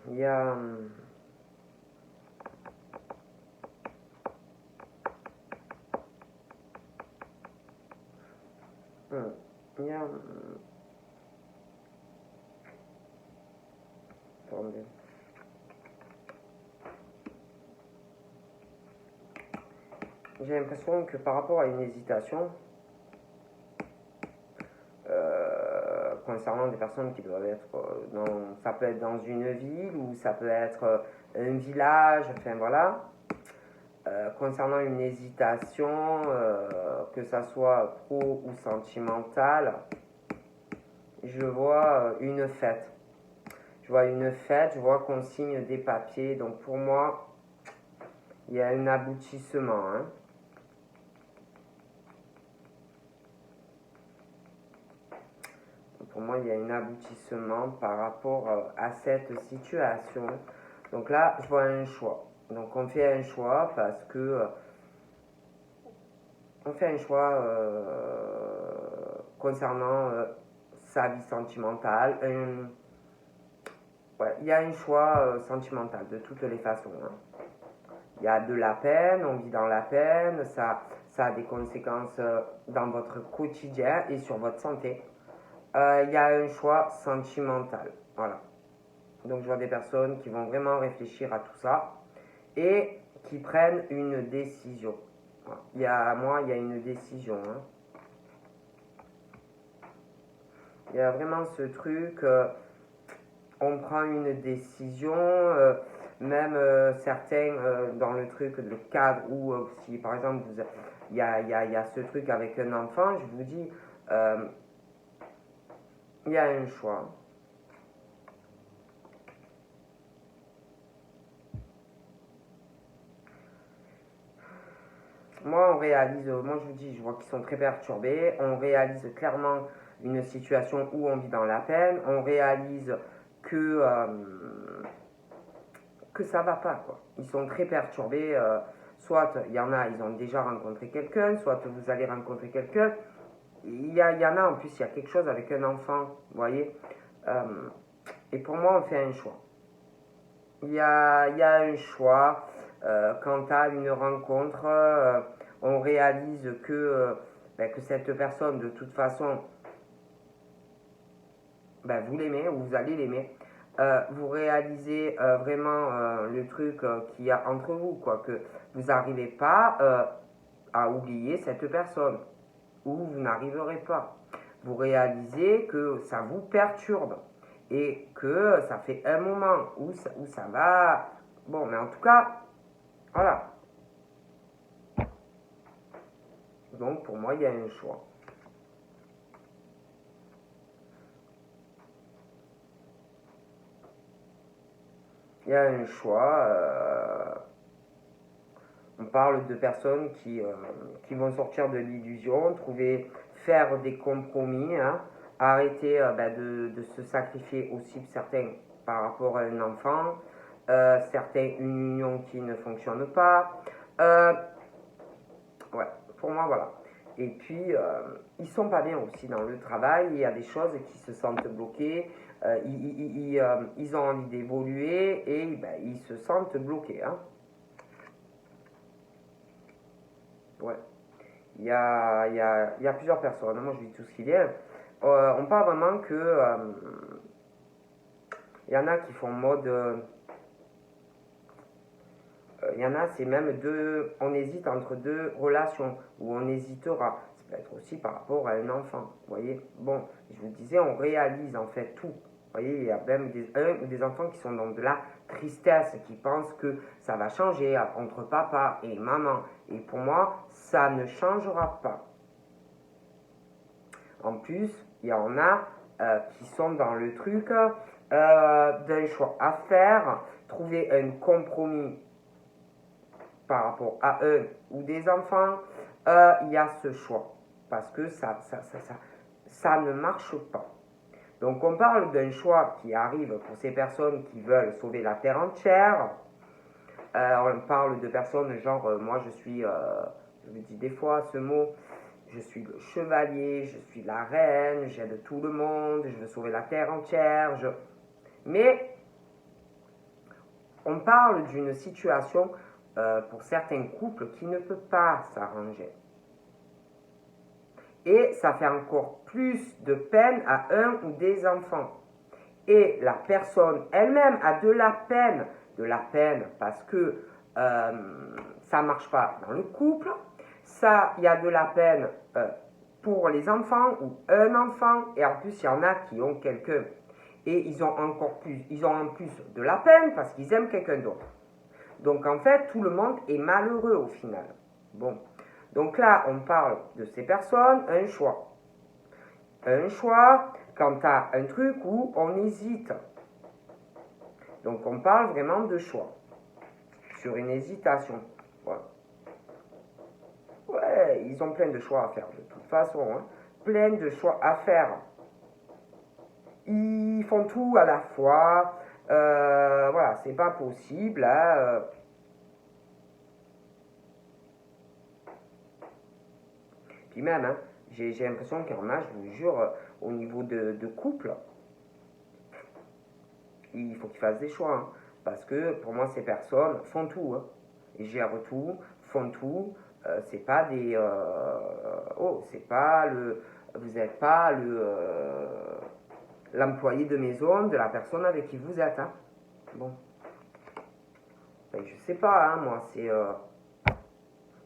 Il y a... Il y a... Attendez. J'ai l'impression que par rapport à une hésitation concernant des personnes qui doivent être ça peut être dans une ville ou ça peut être un village, enfin voilà. Concernant une hésitation, que ça soit pro ou sentimentale, je vois une fête. Je vois une fête, je vois qu'on signe des papiers. Donc pour moi, il y a un aboutissement. Hein. Pour moi, il y a un aboutissement par rapport à cette situation. Donc là, je vois un choix. Donc on fait un choix parce que on fait un choix concernant sa vie sentimentale. Ouais, il y a un choix sentimental de toutes les façons. Hein. Il y a de la peine, on vit dans la peine, ça a des conséquences dans votre quotidien et sur votre santé. Il y a un choix sentimental. Voilà. Donc je vois des personnes qui vont vraiment réfléchir à tout ça et qui prennent une décision. Voilà. Il y a une décision. Hein. Il y a vraiment ce truc, on prend une décision, même certains dans le truc, le cadre où si par exemple il y a ce truc avec un enfant, je vous dis, il y a un choix. Moi, je vous dis, je vois qu'ils sont très perturbés. On réalise clairement une situation où on vit dans la peine. On réalise que ça va pas, quoi. Ils sont très perturbés. Soit il y en a, ils ont déjà rencontré quelqu'un, soit vous allez rencontrer quelqu'un. Il y en a en plus, il y a quelque chose avec un enfant, vous voyez. Et pour moi, on fait un choix. Il y a un choix. Quant à une rencontre, on réalise que cette personne, de toute façon, vous l'aimez ou vous allez l'aimer. Vous réalisez vraiment le truc qu'il y a entre vous, quoi, que vous n'arrivez pas à oublier cette personne, ou vous n'arriverez pas. Vous réalisez que ça vous perturbe et que ça fait un moment où ça va. Bon, mais en tout cas, voilà. Donc pour moi, il y a un choix. Il y a un choix. On parle de personnes qui vont sortir de l'illusion, faire des compromis, hein, arrêter de se sacrifier aussi certains par rapport à un enfant, certaines unions qui ne fonctionnent pas. Ouais, pour moi, voilà. Et puis, ils sont pas bien aussi dans le travail. Il y a des choses qui se sentent bloquées. Ils ont envie d'évoluer et ils se sentent bloqués. Hein. Ouais. Il y a plusieurs personnes. Moi, je dis tout ce qui vient. On parle vraiment que il y en a qui font mode. Il y en a, c'est même deux. On hésite entre deux relations où on hésitera. Ça peut être aussi par rapport à un enfant. Vous voyez. Bon, je vous disais, on réalise en fait tout. Vous voyez, il y a même des enfants qui sont dans de la tristesse, qui pensent que ça va changer entre papa et maman. Et pour moi, ça ne changera pas. En plus, il y en a qui sont dans le truc d'un choix à faire, trouver un compromis par rapport à eux ou des enfants, il y a ce choix. Parce que ça ne marche pas. Donc on parle d'un choix qui arrive pour ces personnes qui veulent sauver la terre entière. On parle de personnes genre, moi je suis, je me dis des fois ce mot, je suis le chevalier, je suis la reine, j'aide tout le monde, je veux sauver la terre entière. Mais on parle d'une situation pour certains couples qui ne peut pas s'arranger. Et ça fait encore plus de peine à un ou des enfants. Et la personne elle-même a de la peine parce que ça ne marche pas dans le couple. Il y a de la peine pour les enfants ou un enfant, et en plus il y en a qui ont quelqu'un et ils ont en plus de la peine parce qu'ils aiment quelqu'un d'autre. Donc en fait, tout le monde est malheureux au final. Bon, donc là, on parle de ces personnes, un choix. Un choix quant à un truc où on hésite. Donc on parle vraiment de choix, sur une hésitation. Voilà. Ouais, ils ont plein de choix à faire de toute façon, hein. Plein de choix à faire. Ils font tout à la fois. Voilà, c'est pas possible. Hein. Puis même, hein, j'ai l'impression qu'il y en a, je vous jure, au niveau de couple, il faut qu'ils fassent des choix. Hein, parce que pour moi, ces personnes font tout. Hein, ils gèrent tout, font tout. C'est pas des. Oh, c'est pas le. Vous n'êtes pas l'employé de maison de la personne avec qui vous êtes. Hein. Bon. Ben, je sais pas, hein, moi, c'est.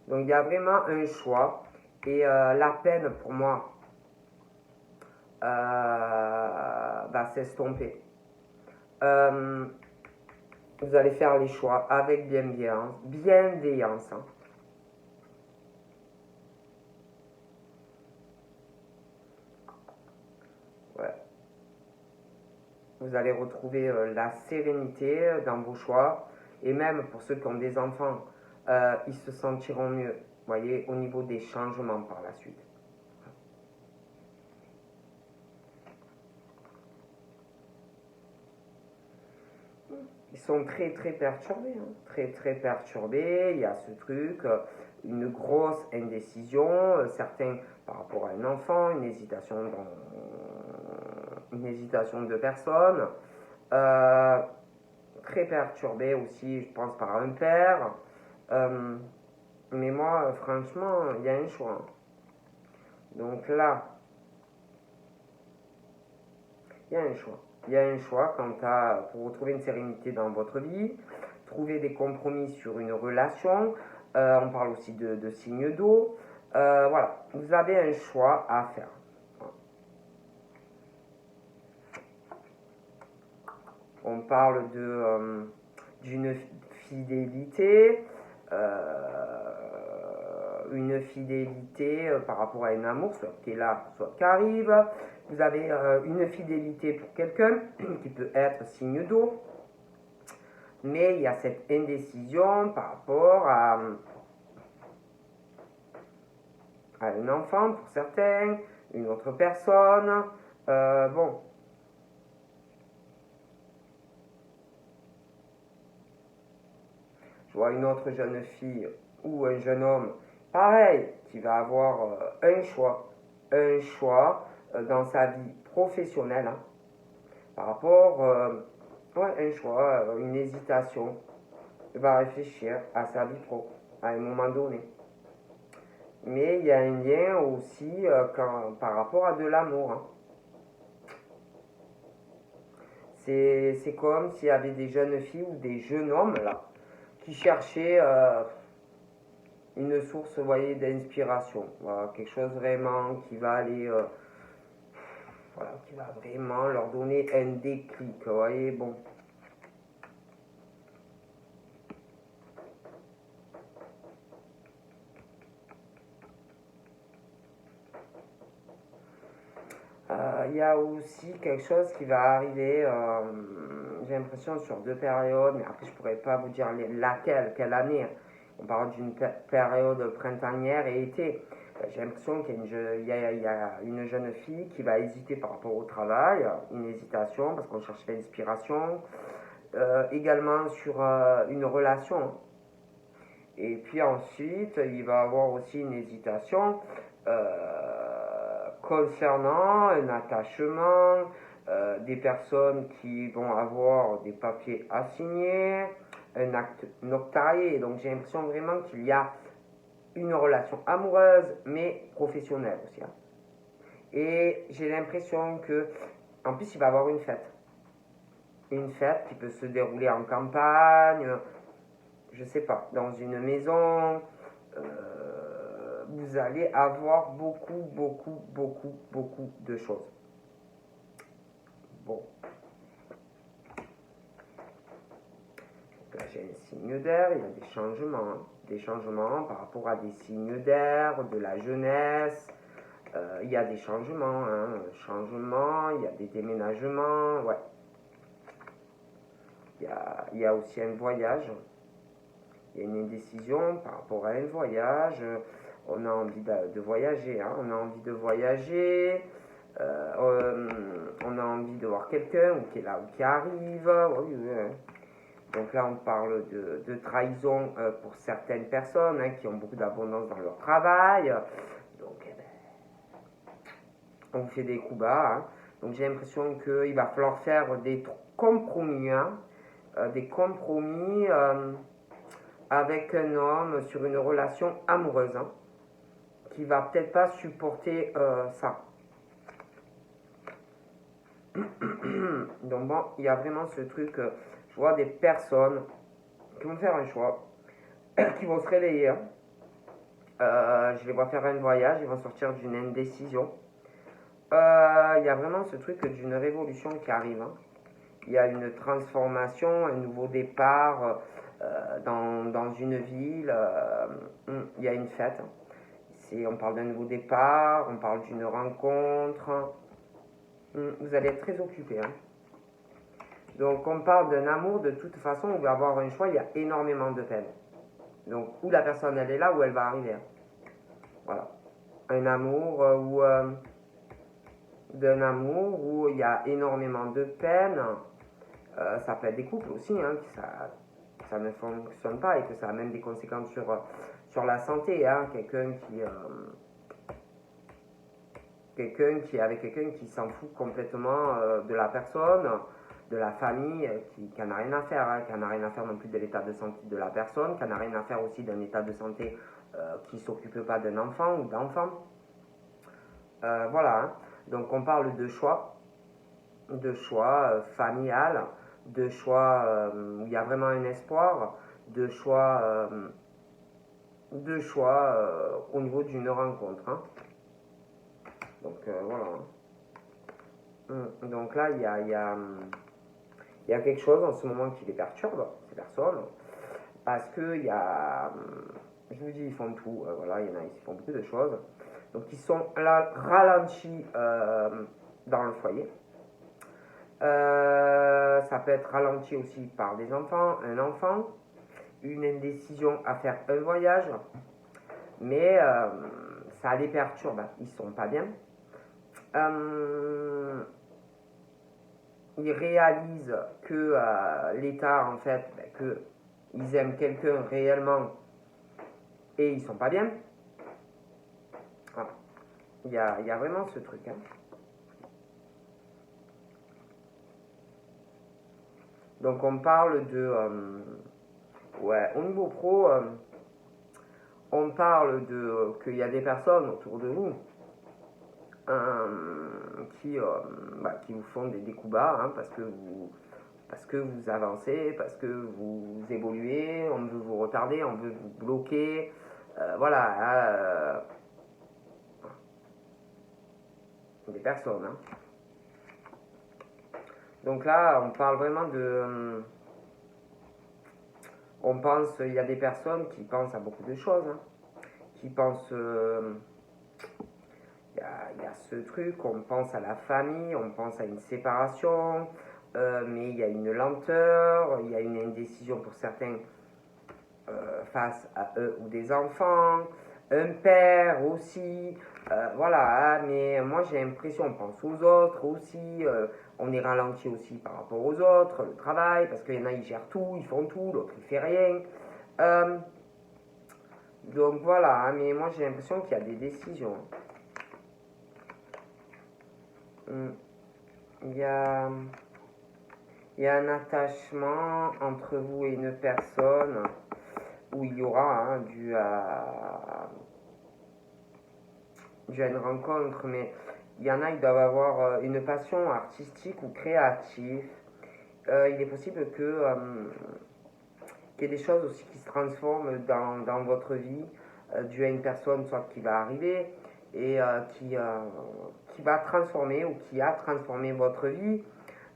Donc il y a vraiment un choix. Et la peine pour moi va s'estomper. Vous allez faire les choix avec bienveillance. Hein. Ouais. Vous allez retrouver la sérénité dans vos choix. Et même pour ceux qui ont des enfants, ils se sentiront mieux, voyez, au niveau des changements par la suite. Ils sont très très perturbés, hein. Très très perturbés. Il y a ce truc, une grosse indécision, certains par rapport à un enfant, une hésitation de personne. Euh, Très perturbé aussi, je pense, par un père. Mais moi, franchement, il y a un choix. Donc là, il y a un choix. Il y a un choix pour retrouver une sérénité dans votre vie, trouver des compromis sur une relation. On parle aussi de signes d'eau. Voilà, vous avez un choix à faire. On parle d'une fidélité, une fidélité par rapport à un amour, soit qui est là, soit qui arrive. Vous avez une fidélité pour quelqu'un qui peut être signe d'eau, mais il y a cette indécision par rapport à un enfant pour certains, une autre personne. Bon. Je vois une autre jeune fille ou un jeune homme, pareil, qui va avoir un choix dans sa vie professionnelle, hein, par rapport, ouais, un choix, une hésitation. Il va réfléchir à sa vie pro à un moment donné. Mais il y a un lien aussi par rapport à de l'amour. Hein. C'est comme s'il y avait des jeunes filles ou des jeunes hommes là qui cherchaient une source, vous voyez, d'inspiration. Voilà, quelque chose vraiment qui va aller, voilà, qui va vraiment leur donner un déclic. Vous voyez, bon. Il y a aussi quelque chose qui va arriver, j'ai l'impression, sur 2 périodes, mais après je pourrais pas vous dire laquelle, quelle année. On parle d'une période printanière et été. J'ai l'impression qu'il y a une jeune fille qui va hésiter par rapport au travail, une hésitation parce qu'on cherche l'inspiration. Également sur une relation. Et puis ensuite, il va avoir aussi une hésitation concernant un attachement, des personnes qui vont avoir des papiers à signer, un acte notarié. Donc j'ai l'impression vraiment qu'il y a une relation amoureuse, mais professionnelle aussi. Hein. Et j'ai l'impression que, en plus, il va y avoir une fête. Une fête qui peut se dérouler en campagne, je sais pas, dans une maison, vous allez avoir beaucoup de choses. Bon. Là, j'ai un signe d'air, il y a des changements. Des changements par rapport à des signes d'air, de la jeunesse. Il y a des changements, changements, il y a des déménagements, ouais. Il y a aussi un voyage. Il y a une indécision par rapport à un voyage. On a envie de voyager, on a envie de voyager. On a envie de voir quelqu'un qui est là ou qui arrive. Oui, oui. Donc là, on parle de trahison pour certaines personnes qui ont beaucoup d'abondance dans leur travail. Donc, on fait des coups bas. Donc, j'ai l'impression qu'il va falloir faire des compromis. Des compromis avec un homme sur une relation amoureuse qui va peut-être pas supporter ça. Donc bon, il y a vraiment ce truc, je vois des personnes qui vont faire un choix, qui vont se réveiller, je les vois faire un voyage, ils vont sortir d'une indécision. Il y a vraiment ce truc d'une révolution qui arrive. Il y a une transformation, un nouveau départ dans une ville, il y a une fête. On parle d'un nouveau départ, on parle d'une rencontre. Vous allez être très occupé. Donc on parle d'un amour, de toute façon, on va avoir un choix, il y a énormément de peine. Donc où la personne elle est là, où elle va arriver. Voilà. Un amour d'un amour où il y a énormément de peine. Ça peut être des couples aussi, qui ça ne fonctionne pas et que ça a même des conséquences sur la santé. Quelqu'un qui est avec quelqu'un qui s'en fout complètement de la personne, de la famille, qui n'a rien à faire, qui n'a rien à faire non plus de l'état de santé de la personne, qui n'a rien à faire aussi d'un état de santé qui ne s'occupe pas d'un enfant ou d'enfant. Voilà. Donc on parle de choix familial, de choix où il y a vraiment un espoir, de choix au niveau d'une rencontre. Donc voilà. Donc là, il y a quelque chose en ce moment qui les perturbe, ces personnes, parce que il y a, je vous dis, ils font tout, voilà, il y en a, ils font beaucoup de choses. Donc ils sont là, ralentis dans le foyer. Ça peut être ralenti aussi par des enfants, un enfant, une indécision à faire un voyage, mais ça les perturbe, ils sont pas bien. Ils réalisent que l'état, en fait, qu'ils aiment quelqu'un réellement et ils sont pas bien. Voilà. Il y a vraiment ce truc. Donc on parle de... au niveau pro, on parle de qu'il y a des personnes autour de vous qui vous font des coups bas parce que vous avancez, parce que vous évoluez, on veut vous retarder, on veut vous bloquer. Des personnes. Donc là, on parle vraiment de... il y a des personnes qui pensent à beaucoup de choses, qui pensent... il y a ce truc, on pense à la famille, on pense à une séparation, mais il y a une lenteur, il y a une indécision pour certains face à eux ou des enfants, un père aussi, mais moi j'ai l'impression, on pense aux autres aussi, on est ralenti aussi par rapport aux autres, le travail, parce qu'il y en a ils gèrent tout, ils font tout, l'autre il fait rien. Donc voilà, mais moi j'ai l'impression qu'il y a des décisions. Il y a un attachement entre vous et une personne où il y aura dû à une rencontre, mais il y en a, ils doivent avoir une passion artistique ou créative. Il est possible qu'il y ait des choses aussi qui se transforment dans votre vie. dû à une personne soit qui va arriver et qui va transformer ou qui a transformé votre vie,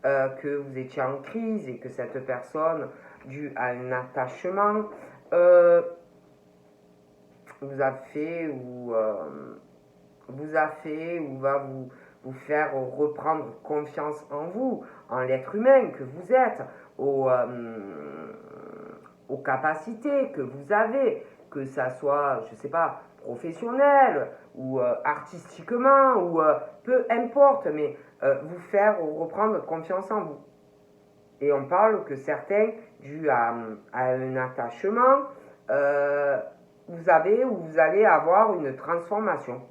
que vous étiez en crise et que cette personne, dû à un attachement, vous a fait ou va vous faire reprendre confiance en vous, en l'être humain que vous êtes, aux capacités que vous avez, que ça soit, je sais pas, professionnel ou artistiquement ou peu importe, mais vous faire reprendre confiance en vous. Et on parle que certains, dû à un attachement, vous avez ou vous allez avoir une transformation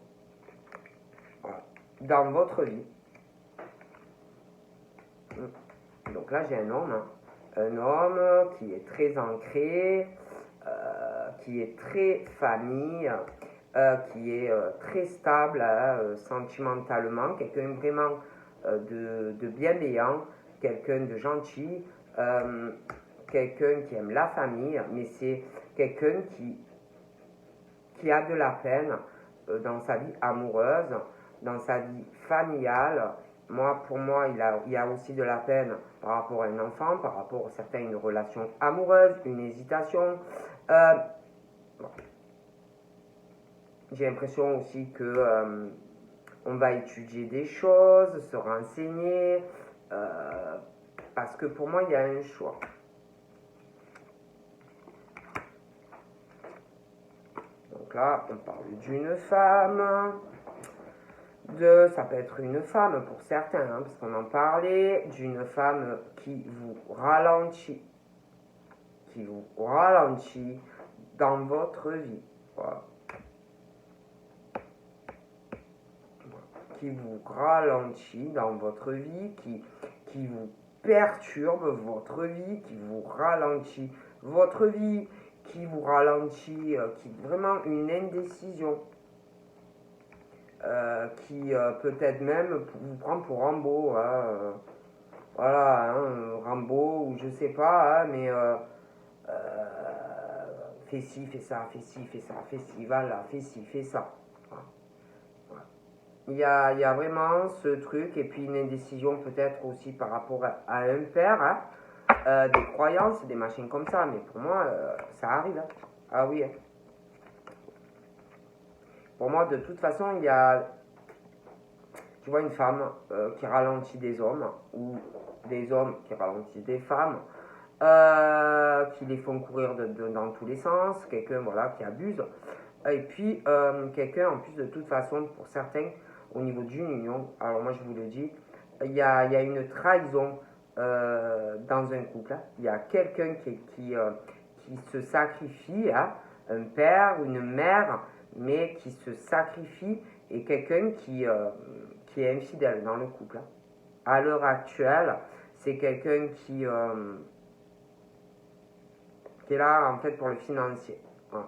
dans votre vie. Donc là, j'ai un homme qui est très ancré, qui est très famille, qui est très stable sentimentalement, quelqu'un vraiment de bienveillant, quelqu'un de gentil, quelqu'un qui aime la famille, mais c'est quelqu'un qui a de la peine dans sa vie amoureuse, dans sa vie familiale. Pour moi, il y a aussi de la peine par rapport à un enfant, par rapport à certains, une relation amoureuse, une hésitation. Bon. J'ai l'impression aussi que on va étudier des choses, se renseigner, parce que pour moi, il y a un choix. Donc là, on parle d'une femme. Ça peut être une femme pour certains, hein, parce qu'on en parlait, d'une femme qui vous ralentit dans votre vie. Voilà. Qui vous ralentit dans votre vie, qui vous perturbe votre vie, qui vous ralentit votre vie, qui vous ralentit, qui vraiment une indécision. Qui peut-être même vous prend pour Rambo, hein, voilà, hein, Rambo ou je sais pas, hein, mais fais ci, fais ça, fais ci, fais ça, fais ci, voilà, fais ci, fais ça. Voilà. Il y a vraiment ce truc et puis une indécision peut-être aussi par rapport à un père, hein, des croyances, des machines comme ça, mais pour moi ça arrive. Hein. Ah oui. Hein. Pour moi, de toute façon, il y a, tu vois, une femme qui ralentit des hommes ou des hommes qui ralentissent des femmes, qui les font courir dans tous les sens, quelqu'un voilà, qui abuse, et puis quelqu'un en plus de toute façon, pour certains, au niveau d'une union, alors moi je vous le dis, il y a une trahison dans un couple, hein. Il y a quelqu'un qui se sacrifie, hein, un père ou une mère, mais qui se sacrifie, et quelqu'un qui est infidèle dans le couple. Hein. À l'heure actuelle, c'est quelqu'un qui est là en fait pour le financier. Hein.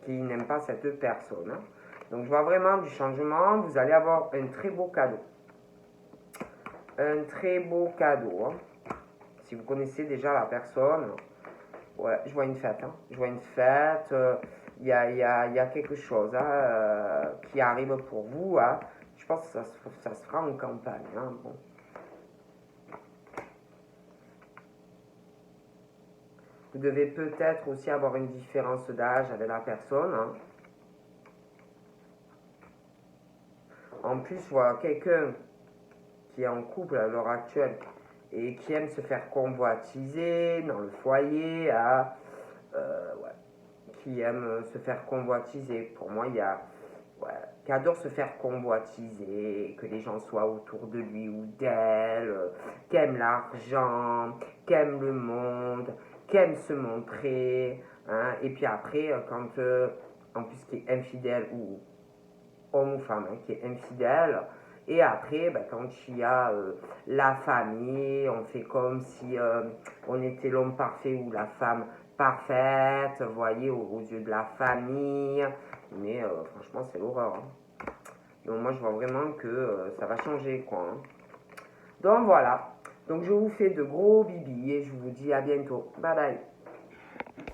Qui n'aime pas cette personne. Hein. Donc je vois vraiment du changement. Vous allez avoir un très beau cadeau. Un très beau cadeau. Hein. Si vous connaissez déjà la personne, ouais, je vois une fête. Hein. Je vois une fête. Il y a quelque chose hein, qui arrive pour vous. Hein. Je pense que ça se fera en campagne. Hein. Bon. Vous devez peut-être aussi avoir une différence d'âge avec la personne. Hein. En plus, je vois quelqu'un qui est en couple à l'heure actuelle et qui aime se faire convoitiser dans le foyer, ouais, qui aime se faire convoitiser. Pour moi, il y a, ouais, qui adore se faire convoitiser, que les gens soient autour de lui ou d'elle, qui aime l'argent, qui aime le monde, qui aime se montrer, hein, et puis après, quand, en plus, qui est infidèle, ou homme ou femme, hein, qui est infidèle, et après, quand il y a la famille, on fait comme si on était l'homme parfait ou la femme parfaite, vous voyez, aux yeux de la famille, mais franchement, c'est l'horreur. Hein. Donc moi, je vois vraiment que ça va changer, quoi. Hein. Donc voilà. Donc je vous fais de gros bibis et je vous dis à bientôt. Bye bye.